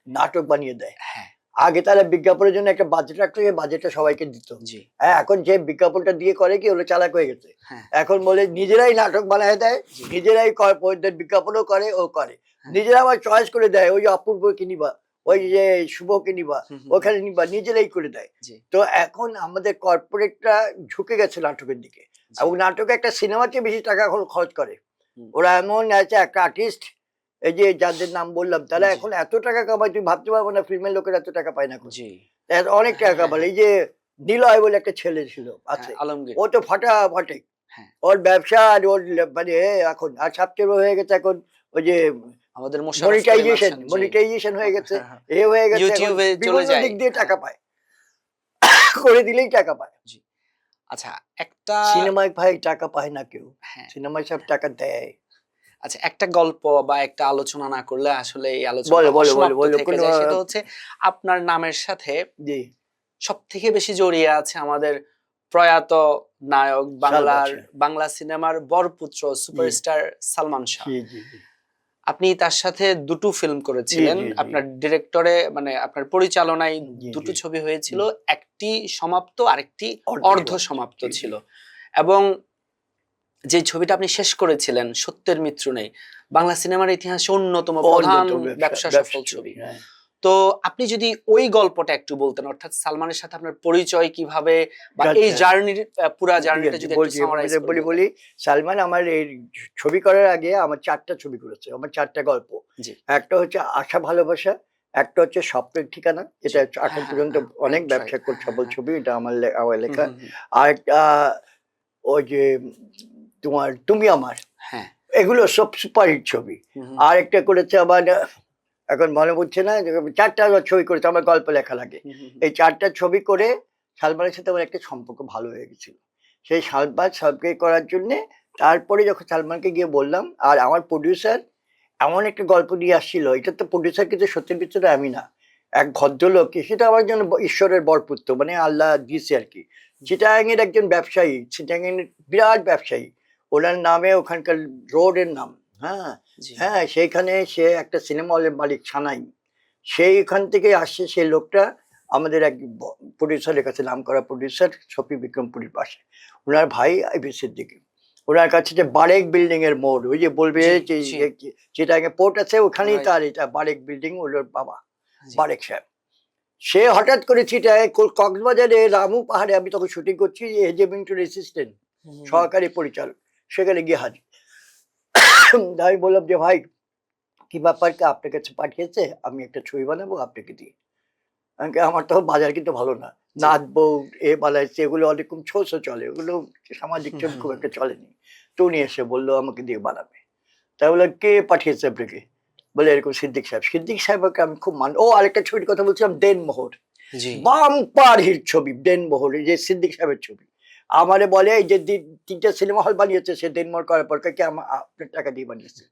নাটক বানিয়ে দেয়। হ্যাঁ, আগে তারা বিজ্ঞাপনের জন্য একটা বাজেট রাখতো, যে বাজেটটা সবাইকে দিত। জি, হ্যাঁ, এখন যে বিজ্ঞাপনটা দিয়ে করে কি, ওগুলো চালাক হয়ে গেছে। হ্যাঁ, এখন বলে নিজেরাই নাটক বানায় দেয়, জি, নিজেরাই ওদের বিজ্ঞাপনও করে, ও করে। হ্যাঁ। নিজেরা আবার চয়েস করে দেয়, ওই যে অপূর্বকে নিবা, ওই যে শুভকে নিবা, হুম, হুম, ওখানে নিবা, নিজেরাই করে দেয়। জি, তো এখন আমাদের কর্পোরেটরা ঝুঁকে গেছে নাটকের দিকে, জি, এবং নাটকে একটা সিনেমাতে বেশি টাকা এখন খরচ করে। হুম, ওরা এমন আছে, একটা আর্টিস্ট, এই যে যাদের নাম বললাম, তারা জি, এখন এত টাকা কামায়, তুই ভাবতে পারবো না ফিল্মের লোকের এত টাকা পায় না এখন। জি, অনেক হ্যাঁ, টাকা হ্যাঁ, বলে। এই যে নিলয় বলে একটা ছেলে ছিল, হ্যাঁ, আছে, আলমগীর, ও তো ফাটাফাটি, হ্যাঁ, ওর ব্যবসা, আর ওর মানে এখন আর সবচেয়ে বড় হয়ে গেছে এখন ওই যে আমাদের মোশাররফ করিম আছেন, জি, মনিটাইজেশন হয়ে গেছে, হ্যাঁ, হ্যাঁ, এ হয়ে গেছে, এখন ইউটিউবে চলে বিভিন্ন যায়, দিক দিয়ে হ্যাঁ, টাকা পায়, করে দিলেই টাকা পায়। জি। আচ্ছা, একটা সিনেমায় ভাই টাকা পায় না কেউ, হ্যাঁ, সিনেমায় সব টাকা দেয়। আচ্ছা, একটা গল্প বা একটা আলোচনা না করলে আসলে এই আলোচনা বলো বলো বলো অসমাপ্ত বলো, থেকে কোনো যায়। সেটা হচ্ছে আপনার নামের সাথে জি, সবথেকে বেশি জড়িয়ে আছে আমাদের প্রয়াত নায়ক, সালমান শাহ। বাংলা সিনেমার বরপুত্র জি সুপারস্টার সালমান শাহ। জি জি জি আপনি তার সাথে দুটো ফিল্ম করেছিলেন। জি জি আপনার ডিরেক্টরে মানে আপনার পরিচালনায় জি দুটো জি ছবি হয়েছিল। জি। একটি সমাপ্ত, আরেকটি অর্ধ অর্ধ সমাপ্ত, সমাপ্ত জি জি ছিল। এবং যে ছবিটা আপনি শেষ করেছিলেন, সত্যের মৃত্যু নেই, বাংলা সিনেমার ইতিহাসে অন্যতম প্রধান অন্যতম ব্যবসা ব্যবসা সফল ছবি। হ্যাঁ। তো আপনি যদি ওই গল্পটা একটু বলতেন, অর্থাৎ সালমানের সাথে আপনার পরিচয় কিভাবে বা এই আচ্ছা, জার্নির পুরা ঠিক জার্নিটা আছে, যদি একটু বলছি সামারাইজ করে বলি বলতেন। বলি। সালমান আমার এই ছবি করার আগে আমার 4টা ছবি করেছে, আমার 4টা গল্প। জি, একটা হচ্ছে আশা ভালোবাসা, একটা হচ্ছে স্বপ্নের ঠিকানা, জি। এটা এখন হ্যাঁ, হ্যাঁ, পর্যন্ত হ্যাঁ। অনেক রাইট, ব্যবসা রাইট। হ্যাঁ, হ্যাঁ, সফল হ্যাঁ। ছবি, এটা আমার আমার হুম, লেখা। হুম, হুম। আর একটা ওই যে তোমার তুমি আমার, হ্যাঁ। এগুলো সব সুপারহিট ছবি। হুম, হুম, আর একটা করেছে আবার, এখন মনে পড়ছে না, 4টা ছবি করেছে, আমার গল্প লেখা লাগে। হুম, হুম, হুম। এই 4টা ছবি করে সালমানের সাথে আমার একটা সম্পর্ক ভালো হয়ে গেছিল। সেই সালকে করার জন্যে, তারপরে যখন সালমানকে গিয়ে বললাম, আর আমার প্রোডিউসার এমন একটা গল্প নিয়ে আসছিল, এটা তো প্রোডিউসার কিন্তু সত্যের ভিতরে আমি না, এক ভদ্রলোক, সেটা আমার জন্য ঈশ্বরের বরপুত্র, মানে আল্লাহ দিয়েছে আর কি। চিটাগাং এর একজন ব্যবসায়ী, চিটাগাং এর বিরাট ব্যবসায়ী, ওনার নামে ওখানকার রোডের নাম। হ্যাঁ, জি হ্যাঁ, সেইখানে সে একটা সিনেমা হলের মালিক সানাই, সেইখান থেকে আসছে সেই লোকটা। আমাদের এক প্রডিউসারের কাছে, নাম করা প্রডিউসার শফি বিক্রমপুরীর পাশে, ওনার ভাই আইবিসির দিকে, ওনার কাছে যে বারেক বিল্ডিং এর মোড়, ওই যে বলবে জি, যে জি। যেটা আগে পোর্ট আছে ওখানেই Right. তার এটা বারেক বিল্ডিং, ওর বাবা জি। বারেক সাহেব। সে হঠাৎ করে চিটায় কক্সবাজারে রামু পাহাড়ে, আমি তখন শুটিং করছি, এজে মিন্টুর অ্যাসিস্ট্যান্ট হুম, সহকারী পরিচালক, সেখানে গিয়ে হাজির। আমি বললাম যে ভাই কি ব্যাপার, কি আপনার কাছে পাঠিয়েছে, আমি একটা ছবি বানাবো আপনাকে দিয়ে। আমার তখন বাজার কিন্তু ভালো না, জি। নাচবো, এ বানাইছে, এগুলো অনেকক্ষণ ছোঁছো চলে, ওগুলো সামাজিক ছবি খুব একটা চলেনি। তো উনি এসে বললো আমাকে দিয়ে বানাবে। তাই বললাম কে পাঠিয়েছে আপনাকে, বলে এরকম সিদ্দিক সাহেব। সিদ্দিক সাহেবকে আমি খুব ও আরেকটা ছবির কথা বলছিলাম, দেনমোহর, জি বাম্পার হিট ছবি দেনমোহর, এই যে সিদ্দিক সাহেবের ছবি। আমারে বলে এই যে তিনটা সিনেমা হল বানিয়েছে সে দেনমোহর করার পর, কি আপনার টাকা দিয়ে বানিয়েছে?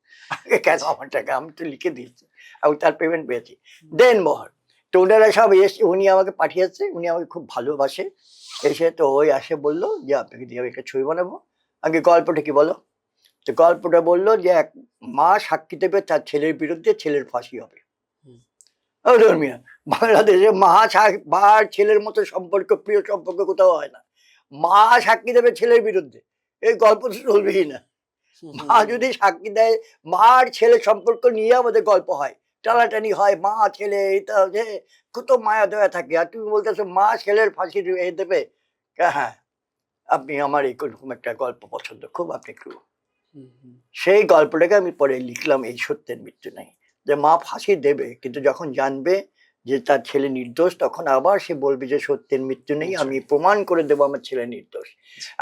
কেন আমার টাকা, আমি তো লিখে দিয়েছি, আমি তার পেমেন্ট পেয়েছি। দেনমোহর, তো ওনারা সব এসে, উনি আমাকে পাঠিয়েছে, উনি আমাকে খুব ভালোবাসে। এসে তো ওই আসে বললো যে আপনাকে দিয়ে আমি একটা ছবি বানাবো, আগে গল্পটা কি বলো। তো গল্পটা বললো যে এক মা সাক্ষী দেবে তার ছেলের বিরুদ্ধে, ছেলের ফাঁসি হবে। হুম। ও ধর্মিয়া, বাংলাদেশে মা আর ছেলের মতো সম্পর্ক, প্রিয় সম্পর্ক কোথাও হয় না। মা সাক্ষী দেবে ছেলের বিরুদ্ধে, এই গল্প তো চলবেই না। মা যদি সাক্ষী দেয়, মা আর ছেলে সম্পর্ক নিয়ে আমাদের গল্প হয়, টানাটানি হয়, মা ছেলে, এটা যে কত মায়া দয়া থাকে। আর তুমি বলতেছো মা ছেলের ফাঁসি দেবে। হ্যাঁ, আপনি আমার এরকম একটা গল্প পছন্দ খুব, আপনি একটু। হুম, হুম। সেই গল্পটাকে আমি পরে লিখলাম, এই সত্যের মৃত্যু নেই, যে মা ফাঁসি দেবে কিন্তু যখন জানবে যে তার ছেলে নির্দোষ, তখন আবার সে বলবে যে সত্যের মৃত্যু নেই, আমি প্রমাণ করে দেবো আমার ছেলে নির্দোষ।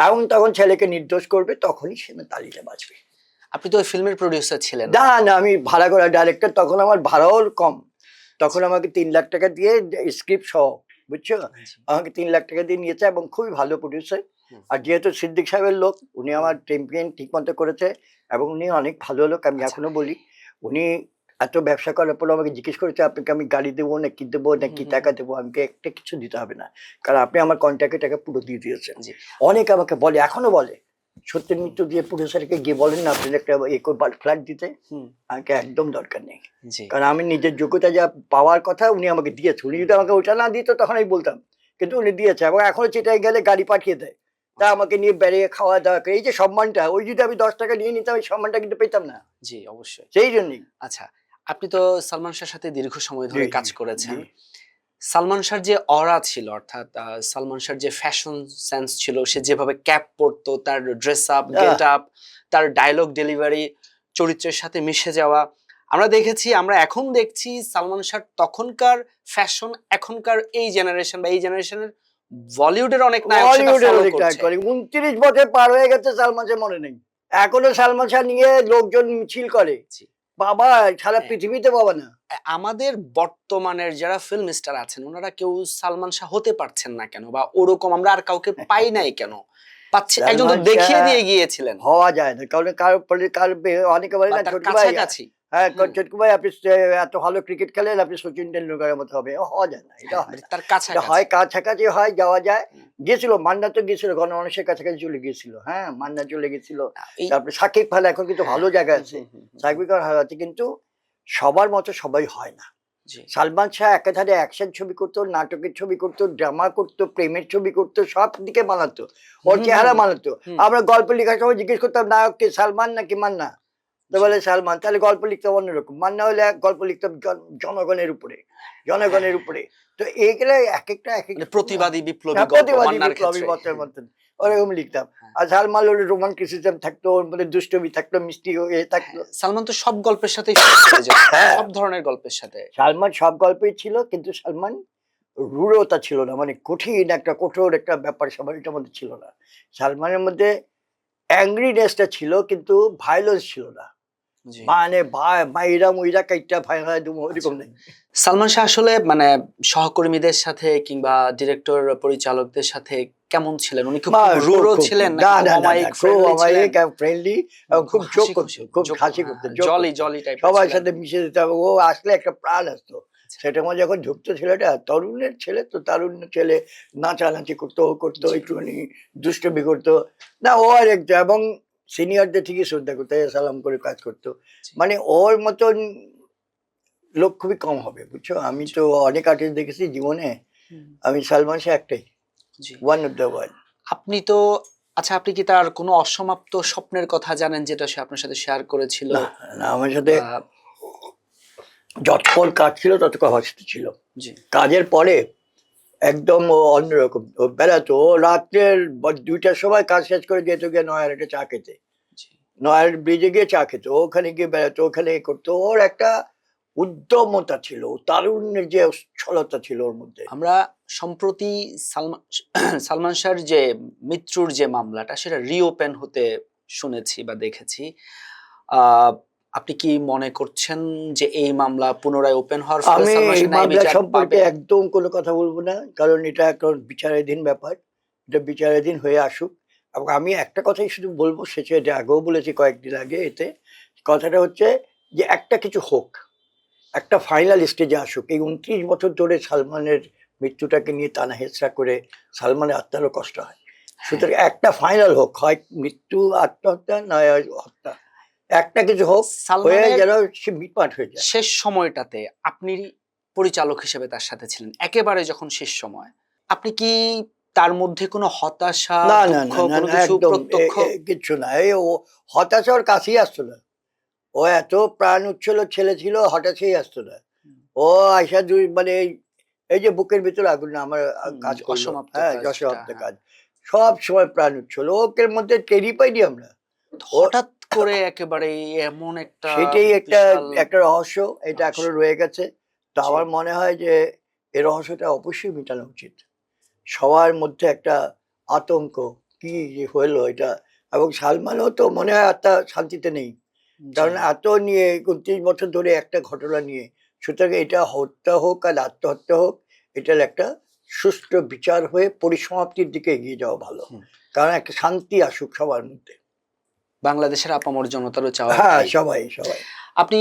এবং তখন ছেলেকে নির্দোষ করবে, তখনই সে তালিতে বাঁচবে। আপনি তো ওই ফিল্মের প্রডিউসার ছিলেন। না না, আমি ভাড়া করা ডাইরেক্টর, তখন আমার ভাড়াও কম। তখন আমাকে 3 লাখ টাকা দিয়ে স্ক্রিপ্ট সহ, বুঝছো, জি। আমাকে 3 লাখ টাকা দিয়ে নিয়েছে, এবং খুবই ভালো প্রডিউসার। হুম। আর যেহেতু সিদ্দিক সাহেবের লোক, উনি আমার টেম্পিয়ান ঠিক মতো করেছে, এবং উনি অনেক ভালো লোক, আমি আচ্ছা। এখনো বলি। উনি এত ব্যবসা করার পর আমাকে জিজ্ঞেস করেছে আপনাকে আমি গাড়ি দেবো না কি দেবো না কি টাকা দেবো, আমাকে একটা কিছু দিতে হবে না, কারণ আপনি আমার কন্ট্রাক্টের টাকা পুরো দিয়ে দিয়েছেন। জি অনেকে আমাকে বলে, এখনো বলে, সত্যের মৃত্যু দিয়ে প্রডিউসারকে গিয়ে বলেন না আপনার একটা ফ্ল্যাট দিতে। হুম আমাকে একদম দরকার নেই, জি কারণ আমি নিজের যোগ্যতা যা পাওয়ার কথা উনি আমাকে দিয়েছে। উনি যদি আমাকে ওটা না দিত তখন আমি বলতাম, কিন্তু উনি দিয়েছে, এবং এখনো চিটায় গেলে গাড়ি পাঠিয়ে দেয়, তা আমাকে নিয়ে বেরিয়ে খাওয়া দাওয়া করে, এই যে সম্মানটা, ওই যদি আমি 10 টাকা নিয়ে নিতাম, এই সম্মানটা কিন্তু পেতাম না। জি অবশ্যই। সেই জন্যই। আচ্ছা, আপনি তো সালমান শাহর সাথে দীর্ঘ সময় ধরে জি, কাজ জি, করেছেন। জি। সালমান শাহর যে অরা ছিল, অর্থাৎ সালমান শাহর যে ফ্যাশন সেন্স ছিল, সে যেভাবে ক্যাপ পরতো, তার ড্রেস আপ, গেট আপ, তার ডায়লগ ডেলিভারি, চরিত্রের সাথে মিশে যাওয়া, আমরা এখন দেখছি সালমান শাহ তখনকার ফ্যাশন এখনকার এই জেনারেশন বা এই জেনারেশনের বলিউডের অনেক নায়ক সেটা বলিউডের ফলো অনেক করছে। করে 29 বছর পার হয়ে গেছে, সালমান শাহ মনে নেই, এখনো সালমান শাহ নিয়ে লোকজন মিছিল করে। জি। বাবা, সারা হ্যাঁ। পৃথিবীতে বাবা না। আমাদের বর্তমানের যারা ফিল্ম স্টার আছেন ওনারা কেউ সালমান শাহ হতে পারছেন না কেন, বা ওরকম আমরা আর কাউকে পাই নাই কেন? পাচ্ছি, একজন তো সালমান দেখিয়ে শাহ দিয়ে গিয়েছিলেন হওয়া যায় না, কারণ অনেকে বলে বা না তার ছোটকু ভাই, কাছাকাছি। হ্যাঁ হুম, ছোটকু ভাই আপনি এত ভালো ক্রিকেট খেলেন, আপনি সচিন টেন্ডুলকারের মতো হবে, হওয়া যায় না, এটা হ্যাঁ, হয় না। তার এটা কাছাকাছি। হয় কাছাকাছি, হয় যাওয়া যায়। হুম, গিয়েছিল মান্না, তো গিয়েছিল গণমানুষের কাছাকাছি চলে গিয়েছিল, হ্যাঁ মান্না চলে গেছিল। এই তারপরে সাকিব খান এখন কিন্তু হ্যাঁ, ভালো জায়গায় হুম, আছে, হুম, হুম, হুম, হুম, সাকিব খান ভালো আছে, কিন্তু সবার মতো সবাই হয় না। জি, সালমান শাহ একাধারে অ্যাকশন ছবি করতো, নাটকের ছবি করতো, ড্রামা করতো, প্রেমের ছবি করতো, সব দিকে মানাতো, ওর হুম, চেহারা হুম, মানাতো। হুম, আমরা গল্প লেখার সময় জিজ্ঞেস করতাম নায়ককে, সালমান নাকি মান্না, তো জি, বলে সালমান, তাহলে গল্প লিখতাম অন্যরকম, মান্না হলে এক গল্প লিখতাম জনগণের উপরে, হ্যাঁ, জনগণের হ্যাঁ, উপরে। তো এইগুলো এক একটা এক এক মানে প্রতিবাদী বিপ্লবী হ্যাঁ, গল্প প্রতিবাদী মান্নার বিপ্লবী ক্ষেত্রে। মতের মতন হুম, ওরকম লিখতাম। হ্যাঁ, আর সালমান ওর রোমান্টিসিজম থাকতো, ওর মধ্যে দুষ্টমি থাকতো, মিষ্টি এ থাকতো। হ্যাঁ, সালমান তো সব গল্পের সাথেই fit করে যেত, হ্যাঁ, সব ধরনের গল্পের সাথে। সালমান সব গল্পই ছিল, কিন্তু সালমান রূঢ়তা ছিল না, মানে কঠিন একটা কঠোর একটা ব্যাপার সবার এটার মধ্যে ছিল না। সালমানের মধ্যে অ্যাংরিনেসটা ছিল, কিন্তু ভায়োলেন্স ছিল না, জি, মানে মাইরা মুইরা কাইটা ভাই দুম আচ্ছা। ওরকম নেই। সালমান শাহ আসলে মানে সহকর্মীদের সাথে কিংবা ডিরেক্টর পরিচালকদের সাথে কেমন ছিলেন? উনি খুব বা খুব রূঢ় খুব ছিলেন না নাকি খুব না না না, অমায়িক খুব ফ্রেন্ডলি ছিলেন? অমায়িক, ফ্রেন্ডলি, এবং খুব খুব জোক হাসি করতো, খুশি, খুব জোক, হাসি হ্যাঁ, করতো, হ্যাঁ, জোক জলি করতো, জলি টাইপের সবার ছিলেন। সাথে মিশে যেতে হবে, ও আসলে একটা প্রাণ আসতো। আচ্ছা, সেটার মধ্যে যখন ঢুকতো ছেলেটা, তরুণের ছেলে তো, তারুণ্য ছেলে, নাচানাচি করতো, ও করতো, জি, একটুখানি দুষ্টমি করতো, না ও আর একটা, এবং সিনিয়রদের ঠিকই শ্রদ্ধা করতো, সালাম করে কাজ করতো। জি। মানে ওর মতন লোক খুবই কম হবে, বুঝছো। আমি তো অনেক আর্টিস্ট দেখেছি জীবনে, হুম, আমি সালমান শাহ একটাই, জি। One of the world. আপনি তো আচ্ছা, আপনি কি তার কোনো অসমাপ্ত স্বপ্নের কথা জানেন যেটা সে আপনার সাথে শেয়ার করেছিল? না, না, আমার সাথে বা যতক্ষণ কাজ ছিল ততক্ষণ হস্ত ছিল। জি, কাজের পরে একদম ও অন্যরকম, ও বেড়াতো, ও রাত্রের 2টার সময় কাজ শেষ করে যেত গিয়ে নয়ার একটা চা খেতে, জি। নয়ার ব্রিজে গিয়ে চা খেত, ওখানে গিয়ে বেড়াতো, ওখানে এ করতো। ওর একটা উদ্যমতা ছিল, তারুণ্যের যে উচ্ছলতা ছিল ওর মধ্যে। আমরা সম্প্রতি সালমান সালমান শাহর যে মৃত্যুর যে মামলাটা সেটা রিওপেন হতে শুনেছি বা দেখেছি। আহ, আপনি কি মনে করছেন যে এই মামলা পুনরায় ওপেন হওয়ার ফলে আমি সালমান এই শাহ ন্যায় মামলা বিচার সম্পর্কে পাবে? একদম কোনো কথা বলবো না, কারণ এটা এখন বিচারাধীন ব্যাপার, এটা বিচারাধীন হয়ে আসুক। এবং আমি একটা কথাই শুধু বলবো, সেটা এটা আগেও বলেছি কয়েকদিন আগে, এতে কথাটা হচ্ছে যে একটা কিছু হোক, একটা ফাইনাল স্টেজে আসুক। এই 29 বছর ধরে সালমানের মৃত্যুটাকে নিয়ে টানা হেঁচড়া করে সালমানের আত্মারও কষ্ট হয়। সুতরাং একটা ফাইনাল হোক, হয় মৃত্যু, আত্মহত্যা, নয় হত্যা, একটা কিছু হোক, হয়ে সালমানের যেন সে মিটমাট হয়ে যায়। শেষ সময়টাতে আপনি পরিচালক হিসেবে তার সাথে ছিলেন একেবারে যখন শেষ সময়, আপনি কি তার মধ্যে কোনো হতাশা, না, না, দুঃখ, না, না, কোনো না, কিছু একদম প্রত্যক্ষ? কিচ্ছু না। এই ও হতাশা ওর কাছেই আসতো না। ও এত প্রাণ উচ্ছল ছেলে ছিল, হতাশাই আসতো না। ও আইসা মানে এই যে বুকের ভিতরে আগুন না আমার কাজ যে করলো, অসমাপ্ত হ্যাঁ, কাজ যেটা, যশোহত্যা হ্যাঁ। কাজ, সব সময় প্রাণ উচ্ছল, ওকের মধ্যে টেরই পাইনি আমরা। ও হঠাৎ করে একেবারে এমন একটা সেটাই একটা বিশাল, একটা রহস্য, এটা এখনো রয়ে গেছে। তো জি, আমার মনে হয় যে এই রহস্যটা অবশ্যই মেটানো উচিত। সবার মধ্যে একটা আতঙ্ক, কি যে হলো এটা। এবং সালমানও তো মনে হয় একটা শান্তিতে নেই, জি, কারণ এত নিয়ে 29 বছর ধরে একটা ঘটনা নিয়ে। সুতরাং এটা হত্যা হোক আর আত্মহত্যা হোক, এটার একটা সুষ্ঠু বিচার হয়ে পরিসমাপ্তির দিকে এগিয়ে যাওয়া ভালো, হুম। কারণ একটা শান্তি আসুক সবার মধ্যে। বাংলাদেশের আপামর জনতারও চাওয়া হ্যাঁ, তাই। সবাই সবাই। আপনি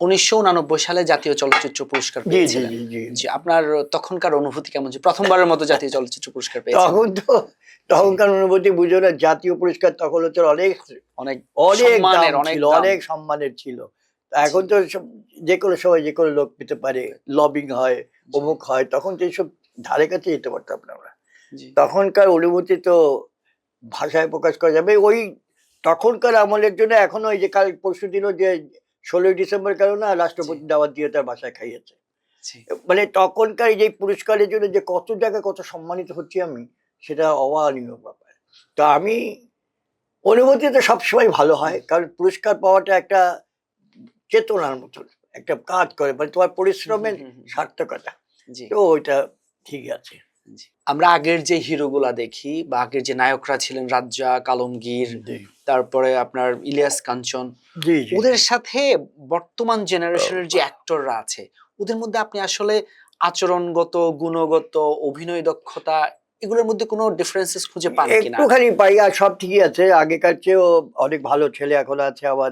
1989 সালে জাতীয় চলচ্চিত্র পুরস্কার জি, জি, পেয়েছিলেন। জি, জি। জি, আপনার তখনকার অনুভূতি কেমন? যে প্রথমবারের মতো জাতীয় চলচ্চিত্র পুরস্কার পেয়েছেন। তখন তো জি, তখনকার অনুভূতি বুঝো না, জাতীয় পুরস্কার তখন হচ্ছে অনেক অনেক অনেক দাম সম্মানের, অনেক ছিল, দাম। অনেক সম্মানের ছিল। তা জি, এখন তো সব যে কোনো সময় যে কোনো লোক পেতে পারে, লবিং হয়, জি, অমুক হয়, তখন তো এইসব ধারে কাছে যেতে পারতাম না আমরা। জি, তখনকার অনুভূতি তো ভাষায় প্রকাশ করা যাবে। ওই তখনকার আমলের জন্য এখনো, এই যে কাল পরশুদিনও যে 16ই ডিসেম্বর গেল না, জি, রাষ্ট্রপতি দাওয়াত দিয়ে তার বাসায় খাইয়েছে। জি, মানে তখনকার এই যে পুরস্কারের জন্য যে কত জায়গায় কত সম্মানিত হচ্ছি আমি, সেটা অভাবনীয় ব্যাপার। তো আমি অনুভূতি তো সবসময় ভালো হয়, কারণ পুরস্কার পাওয়াটা একটা চেতনার মতন একটা কাজ করে, মানে তোমার হুম, হুম, পরিশ্রমের হুম, হুম, সার্থকতা। জি, তো ওইটা ঠিক আছে। জি। আমরা আগের যে হিরোগুলা দেখি বা আগের যে নায়করা ছিলেন রাজ্জাক, আলমগীর, জি, তারপরে আপনার ইলিয়াস কাঞ্চন, জি, জি, ওদের জি। সাথে বর্তমান জেনারেশনের যে অ্যাক্টররা আছে, ওদের মধ্যে আপনি আসলে আচরণগত, গুণগত, অভিনয় দক্ষতা এগুলোর মধ্যে কোনো ডিফারেন্সেস খুঁজে পান কিনা? একটুখানি পাই, আর সব ঠিকই আছে, আগেকার চেয়েও অনেক ভালো ছেলে এখন আছে, আবার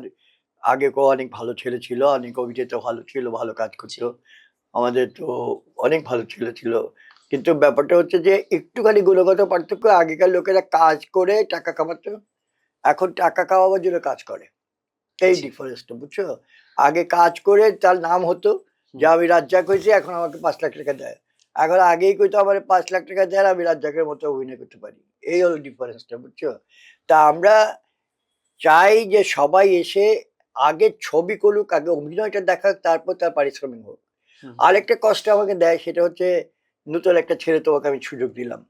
আগেও অনেক ভালো ছেলে ছিল, অনেক অভিনেতা ভালো ছিল, ভালো কাজ জি, করতো। আমাদের তো অনেক ভালো ছেলে ছিল। কিন্তু ব্যাপারটা হচ্ছে যে একটুখানি গুণগত পার্থক্য, আগেকার লোকেরা কাজ করে টাকা কামাতো, এখন টাকা কামাবার জন্য কাজ করে। এই জি, ডিফারেন্সটা, বুঝছো? আগে কাজ করে তার নাম হতো যে হুম, আমি রাজ্জাক হয়েছি, এখন আমাকে 5 লাখ টাকা দেয়। এখন আগেই কইতো আমার 5 লাখ টাকা দেয়, আমি রাজ্জাকের মতো অভিনয় করতে পারি। এই হলো ডিফারেন্সটা, বুঝছো? তা আমরা চাই যে সবাই এসে আগে ছবি করুক, আগে অভিনয়টা দেখাক, তারপর তার পারিশ্রমিক হোক। হুম, আরেকটা কষ্ট আমাকে দেয়, সেটা হচ্ছে নতুন একটা ছেলে, তোমাকে আমি সুযোগ দিলাম,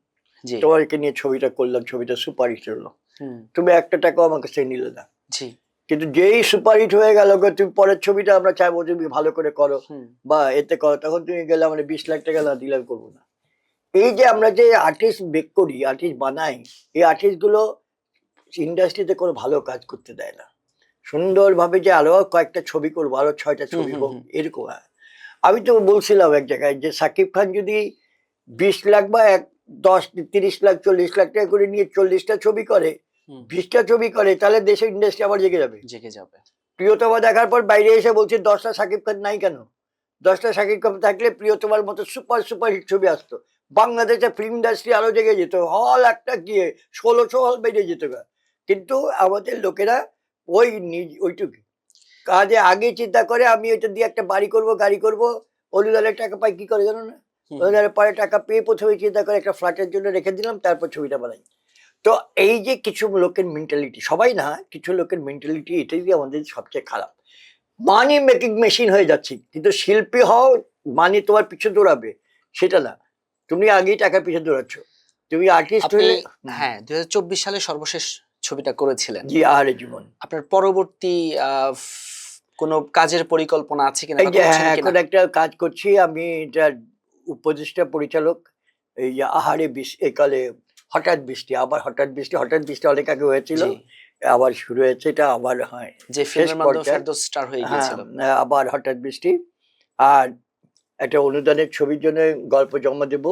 জি, তোমাকে নিয়ে ছবিটা করলাম, ছবিটা সুপারহিট হলো, হুম, তুমি একটা টাকাও আমার কাছে নিলে না। জি, কিন্তু যেই সুপারহিট হয়ে গেল গো, তুমি পরের ছবিটা আমরা চাইবো তুমি ভালো করে করো হুম, বা এতে করো, তখন তুমি গেলে মানে 20 লাখ টাকা না দিলে আমি করবো না। এই যে আমরা যে আর্টিস্ট বেক করি, আর্টিস্ট বানাই, এই আর্টিস্ট গুলো ইন্ডাস্ট্রিতে কোনো ভালো কাজ করতে দেয় না। সুন্দরভাবে যে আরো কয়েকটা ছবি করবো, আরো 6টা হুম, ছবি হুম, হোক, হুম, এরকম হয়। আমি তো বলছিলাম এক জায়গায় যে সাকিব খান যদি 20 লাখ বা 10, 30 লাখ, 40 লাখ টাকা করে নিয়ে 40টা ছবি করে, হুম, 20টা ছবি করে, তাহলে দেশের ইন্ডাস্ট্রি আবার জেগে যাবে। জেগে যাবে। প্রিয়তমা দেখার পর বাইরে এসে বলছে 10টা সাকিব খান নাই কেন? 10টা সাকিব খান থাকলে প্রিয়তমার মতো সুপার সুপার হিট ছবি আসতো। বাংলাদেশের ফিল্ম ইন্ডাস্ট্রি আরো জেগে যেত, হল একটা গিয়ে 1600 হল বেরিয়ে যেত গা। কিন্তু আমাদের লোকেরা ওইটুকু কাজে আগে চিন্তা করে আমি ওইটা দিয়ে একটা বাড়ি করব, গাড়ি করব, অনুদানের টাকা পাই, কি করে জানো না? অনুদানের পরে টাকা পেয়ে প্রথমে চিন্তা করে একটা ফ্ল্যাটের জন্য রেখে দিলাম, তারপর ছবিটা বানাই। তো এই যে কিছু লোকের মেন্টালিটি, সবাই না, কিছু লোকের মেন্টালিটি, এটাই দিয়ে আমাদের সবচেয়ে খারাপ। মানি মেকিং মেশিন হয়ে যাচ্ছে, কিন্তু শিল্পী হও, মানি তোমার পিছু দৌড়াবে সেটা না, তুমি আগেই টাকার পিছু দৌড়াচ্ছ। তুমি আর্টিস্ট আপনি হলে, হ্যাঁ 2024 সালে সর্বশেষ ছবিটা করেছিলেন। জি, আহারে জীবন। আপনার পরবর্তী কোনো কাজের পরিকল্পনা আছে কিনা? এই বা যে করছেন হ্যাঁ, কিনা? এখন একটা কাজ করছি আমি, এটার উপদেষ্টা পরিচালক। এই যে আহারে একালে হঠাৎ বৃষ্টি, আবার হঠাৎ বৃষ্টি, হঠাৎ বৃষ্টি অনেক আগে হয়েছিল, জি, আবার শুরু হয়েছে, এটা আবার হয় যে শেষ ফিল্মের মাধ্যমে পর্যায়ে। ফেরদৌস স্টার হয়ে হ্যাঁ, গিয়েছিল। আবার হঠাৎ বৃষ্টি। আর একটা অনুদানের ছবির জন্য গল্প জমা দেব।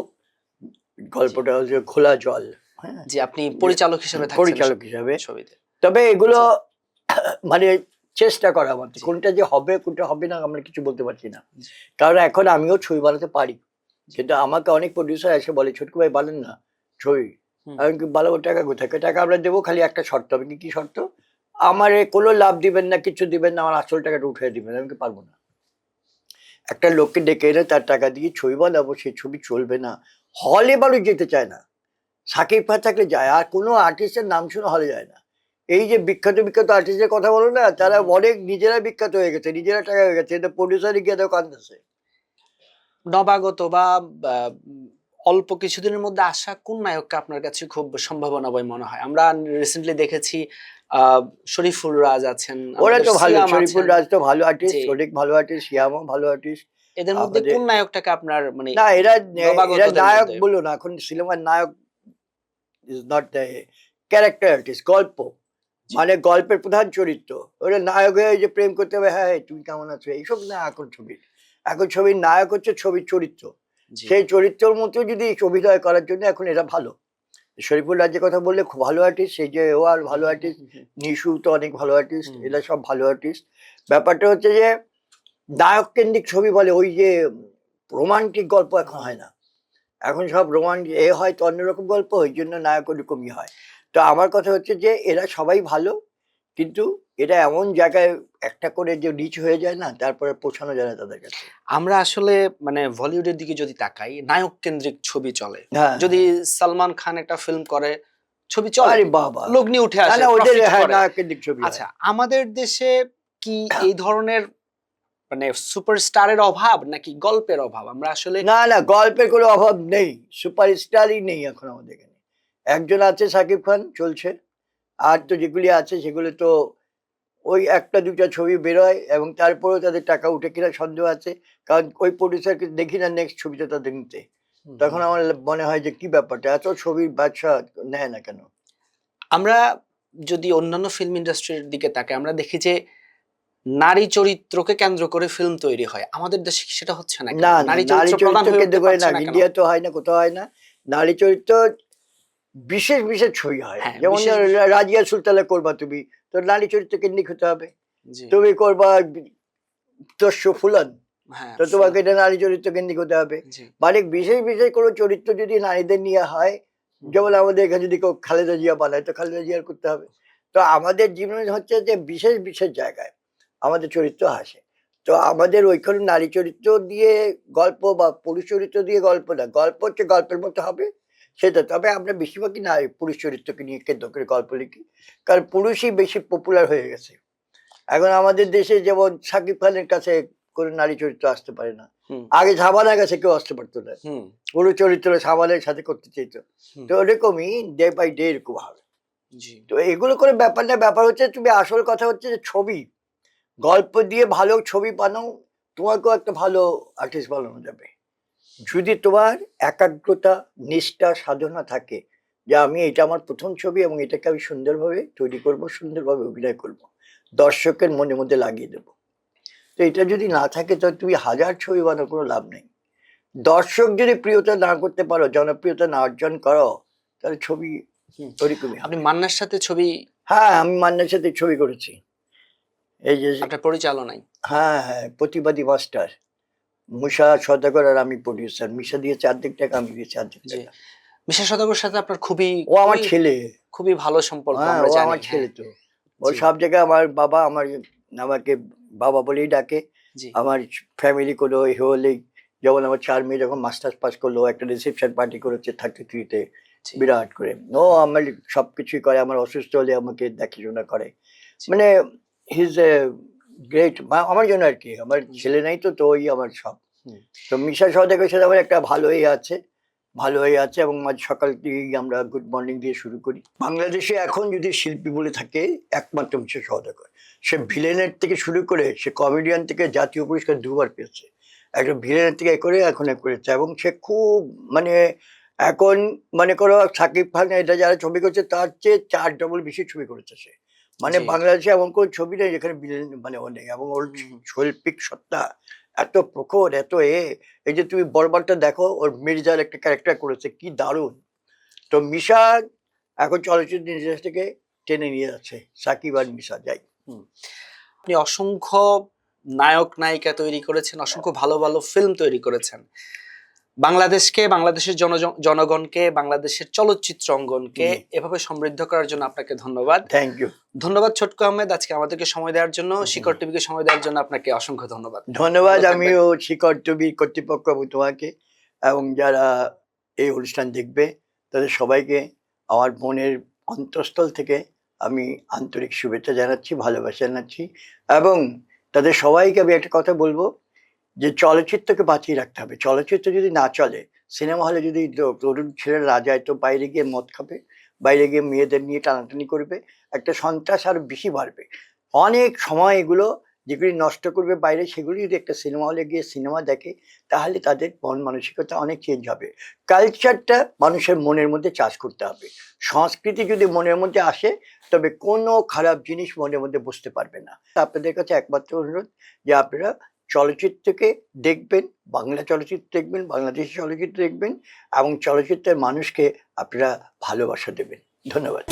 গল্পটা হচ্ছে খোলা জল। হ্যাঁ, জি, আপনি পরিচালক হিসেবে থাকছেন পরিচালক হিসাবে। ছবিতে। তবে এগুলো জি। মানে চেষ্টা করা আমাদের, জি। কোনটা যে হবে কোনটা হবে না আমরা কিছু বলতে পারছি না। জি। কারণ এখন আমিও ছবি বানাতে পারি, কিন্তু আমাকে অনেক প্রডিউসার এসে বলে, ছোটকু ভাই বানান না ছবি। আমি কি বানাবো, টাকা কোথায়? টাকা আমরা দেবো, খালি একটা শর্ত। আমি কি শর্ত? আমার কোনো লাভ দিবেন না, কিছু দিবেন না, আমার আসল টাকাটা উঠিয়ে দিবেন। আমি কি পারবো না। একটা লোককে ডেকে এনে তার টাকা দিয়ে ছবি বানাবো, সেই ছবি চলবে না, হলে মানুষ যেতে চায় না। সাকিব খান থাকলে যায়, আর কোনো আর্টিস্টের নাম শুনে হলে যায় না। এই যে বিখ্যাত বিখ্যাত আর্টিস্টের কথা বলো না, তারা অনেক নিজেরা বিখ্যাত হয়ে গেছে, নিজেরা টাকা হয়ে গেছে, কিন্তু প্রডিউসারই গিয়ে দেখো কাঁদতেছে। নবাগত বা অল্প কিছুদিনের মধ্যে আসা কোন নায়ককে আপনার কাছে খুব সম্ভাবনাময় মনে হয়? আমরা রিসেন্টলি দেখেছি শরীফুল রাজ আছেন, ওরা তো ভালো, সিয়াম শরীফুল আছেন। রাজ তো ভালো আর্টিস্ট, জি। অনেক ভালো আর্টিস্ট, শিয়ামও ভালো আর্টিস্ট। এদের মধ্যে আমাদের কোন নায়কটাকে আপনার মানে না, এরা নবাগতদের নায়ক মধ্যে? বলো না, এখন সিনেমার নায়ক is not the character artist, গল্প মানে গল্পের প্রধান চরিত্র। ওরা নায়ক হয়ে যে প্রেম করতে হবে, হ্যাঁ তুমি কেমন আছো, এইসব না এখন ছবির। এখন ছবির নায়ক হচ্ছে ছবির চরিত্র, জি। সেই চরিত্রের মতো যদি অভিনয় করার জন্য এখন এরা ভালো। শরীফুল রাজের কথা বললে খুব ভালো আর্টিস্ট, সেই যে ও আর ভালো আর্টিস্ট, নিশু তো অনেক ভালো আর্টিস্ট, এরা সব ভালো আর্টিস্ট। ব্যাপারটা হচ্ছে যে নায়ক কেন্দ্রিক ছবি বলে, ওই যে রোমান্টিক গল্প এখন হয় না, এখন সব রোমান্টিক হয় তো অন্যরকম গল্প, ওই জন্য নায়ক ওরকমই হয়। তো আমার কথা হচ্ছে যে এরা সবাই ভালো, কিন্তু এটা এমন জায়গায় একটা করে যে নিচ হয়ে যায় না, তারপরে পৌঁছানো যায় না তাদের কাছে। আমরা আসলে মানে বলিউডের দিকে যদি তাকাই, নায়ক কেন্দ্রিক ছবি চলে। হ্যাঁ, যদি সালমান খান একটা ফিল্ম করে, ছবি চলে, আরে বাবা, লগ্নি উঠে না আসে, না, ওদের প্রফিট হ্যাঁ করে। নায়ক কেন্দ্রিক ছবি হয়। আচ্ছা, আমাদের দেশে কি এই ধরনের মানে সুপারস্টারের অভাব নাকি গল্পের অভাব? আমরা আসলে না না, গল্পের কোনো অভাব নেই, সুপারস্টারই নেই এখন আমাদের এখানে। একজন আছে সাকিব খান, চলছে। আর তো যেগুলি আছে সেগুলো তো ওই একটা দুটা ছবি বেরোয়, এবং তারপরেও তাদের টাকা উঠে কিনা সন্দেহ আছে, কারণ ওই প্রডিউসারকে দেখি না নেক্সট ছবিটা তাদের নিতে। তখন আমার মনে হয় যে কি ব্যাপারটা, এত ছবির ব্যবসা নেয় না কেন? আমরা যদি অন্যান্য ফিল্ম ইন্ডাস্ট্রির দিকে তাকাই, আমরা দেখি যে নারী চরিত্রকে কেন্দ্র করে ফিল্ম তৈরি হয়। আমাদের দেশে কি সেটা হচ্ছে না কেন? না না, নারী নারী চরিত্র প্রধান চরিত্র হয়ে কেন্দ্র উঠতে করে না, পারছে না কেন? ইন্ডিয়া তো হয় না, কোথাও হয় না। নারী চরিত্র বিশেষ বিশেষ ছবি হয়, হ্যাঁ, যেমন বিশেষ রাজিয়া সুলতানা করবা তুমি, তো নারী চরিত্র কেন্দ্রিক হতে হবে। জি, তুমি করবা দস্যু ফুলন, হ্যাঁ, তো তোমাকে এটা নারী চরিত্র কেন্দ্রিক হতে হবে। জি, মানে বিশেষ বিশেষ কোনো চরিত্র যদি নারীদের নিয়ে হয়, যেমন আমাদের এখানে যদি কেউ খালেদা জিয়া বানায়, তো খালেদা জিয়ার করতে হবে। তো আমাদের জীবনে হচ্ছে যে বিশেষ বিশেষ জায়গায় আমাদের চরিত্র আসে। তো আমাদের ওইখানে নারী চরিত্র দিয়ে গল্প বা পুরুষ চরিত্র দিয়ে গল্প না, গল্প হচ্ছে গল্পের মতো হবে সেটা। তবে আমরা বেশিরভাগই নারী পুরুষ চরিত্রকে নিয়ে কেন্দ্র করে গল্প লিখি, কারণ পুরুষই বেশি পপুলার হয়ে গেছে এখন আমাদের দেশে। যেমন সাকিব খানের কাছে কোনো নারী চরিত্র আসতে পারে না, হুম, আগে সাবানার কাছে কেউ আসতে পারতো না, হুম, পুরো চরিত্র সাবানের সাথে করতে চাইতো। তো ওরকমই ডে বাই ডে এরকম হবে। জি, তো এগুলো করে ব্যাপার না, ব্যাপার হচ্ছে তুমি আসল কথা হচ্ছে যে ছবি, গল্প দিয়ে ভালো ছবি বানাও, তোমাকেও একটা ভালো আর্টিস্ট বানানো যাবে, যদি তোমার একাগ্রতা, নিষ্ঠা, সাধনা থাকে যে আমি এটা আমার প্রথম ছবি এবং এটাকে আমি সুন্দরভাবে তৈরি করব, সুন্দরভাবে অভিনয় করব, দর্শকের মনের মধ্যে লাগিয়ে দেবো। তো এটা যদি না থাকে তো তুমি হাজার ছবি বানানোর কোনো লাভ নেই। দর্শক যদি প্রিয়তা না করতে পারো, জনপ্রিয়তা না অর্জন করো, তাহলে ছবি হুম। ওরকমই হবে। আপনি মান্নার সাথে ছবি, হ্যাঁ, আমি মান্নার সাথে ছবি করেছি, এই যে আপনার পরিচালনায়। হ্যাঁ হ্যাঁ, প্রতিবাদী মাস্টার, মুশা সদাগর আর আমি প্রডিউসার, মিশা দিয়েছে অর্ধেক টাকা, আমি দিয়েছি অর্ধেক জি, টাকা। মিশা সওদাগরের সাথে আপনার খুবই ও আমার খুবই- ছেলে। খুবই ভালো সম্পর্ক হ্যাঁ, আমরা ও জানি। আমার ছেলে হ্যাঁ, তো। ও জি। সব জায়গায় আমার বাবা আমাকে বাবা বলেই ডাকে। জি আমার ফ্যামিলি কোনো এ হলেই, যেমন আমার 4 মেয়ে যখন মাস্টার্স পাস করলো, একটা রিসেপশন পার্টি করেছে 33 তে, জি বিরাট করে। ও আমার সবকিছুই করে, আমার অসুস্থ হলে আমাকে দেখাশোনা করে। জি। মানে হি ইজ এ গ্রেট আমার জন্য আরকি। আমার জি। ছেলে নাই তো, তো ওই আমার সব। হুম। তো মিশা সওদাগরের সাথে আমার একটা ভালোই আছে এবং আজ সকাল থেকেই আমরা গুড মর্নিং দিয়ে শুরু করি। বাংলাদেশে এখন যদি শিল্পী বলে থাকে একমাত্র মিশা সওদাগর। সে ভিলেনের থেকে শুরু করে, সে কমেডিয়ান থেকে জাতীয় পুরস্কার ২ বার পেয়েছে। একটা ভিলেনের থেকে এ করে এখন এ করেছে এবং সে খুব মানে এখন মনে করো শাকিব খান এটা যারা ছবি করছে তার চেয়ে ৪ ডবল বেশি ছবি করেছে সে। মানে জি। বাংলাদেশে এমন কোনো ছবি নেই যেখানে ভিলেন মানে ও নেই, এবং ওর হুম। শৈল্পিক সত্তা এত প্রখর, এত এই যে তুমি বরবাদটা দেখো, ওর মির্জার একটা ক্যারেক্টার করেছে, কি দারুণ। তো মিশা এখন চলচ্চিত্র ইন্ডাস্ট্রিকে টেনে নিয়ে যাচ্ছে। সাকিব আর মিশা যাই। আপনি অসংখ্য নায়ক নায়িকা তৈরি করেছেন, অসংখ্য ভালো ভালো ফিল্ম তৈরি করেছেন। বাংলাদেশকে, বাংলাদেশের জনগণকে, বাংলাদেশের চলচ্চিত্র অঙ্গনকে জি। এভাবে সমৃদ্ধ করার জন্য আপনাকে ধন্যবাদ। Thank you. ধন্যবাদ ছোটকু আহমেদ, আজকে আমাদেরকে সময় দেওয়ার জন্য, শিকড় টিভিকে সময় দেওয়ার জন্য আপনাকে অসংখ্য ধন্যবাদ। ধন্যবাদ ভালো থাকবেন। আমিও শিকড় টিভির কর্তৃপক্ষ এবং তোমাকে এবং যারা এই অনুষ্ঠান দেখবে তাদের সবাইকে আমার মনের অন্তঃস্থল থেকে আমি আন্তরিক শুভেচ্ছা জানাচ্ছি, ভালোবাসা জানাচ্ছি, এবং তাদের সবাইকে আমি একটা কথা বলবো যে চলচ্চিত্রকে বাঁচিয়ে রাখতে হবে। চলচ্চিত্র যদি না চলে, সিনেমা হলে যদি তরুণ ছেলেরা না যায়, তো বাইরে গিয়ে মদ খাবে, বাইরে গিয়ে মেয়েদের নিয়ে টানাটানি করবে, একটা সন্ত্রাস আরো বেশি বাড়বে। অনেক সময় এগুলো যেগুলি নষ্ট করবে বাইরে, সেগুলি যদি একটা সিনেমা হলে গিয়ে সিনেমা দেখে, তাহলে তাদের মন মানসিকতা অনেক চেঞ্জ হবে। কালচারটা মানুষের মনের মধ্যে চাষ করতে হবে। সংস্কৃতি যদি মনের মধ্যে আসে, তবে কোনো খারাপ জিনিস মনের মধ্যে বসতে পারবে না। আপনাদের কাছে একমাত্র অনুরোধ যে আপনারা চলচ্চিত্রকে দেখবেন, বাংলা চলচ্চিত্র দেখবেন, বাংলাদেশি চলচ্চিত্র দেখবেন এবং চলচ্চিত্রের মানুষকে আপনারা ভালোবাসা দেবেন। ধন্যবাদ।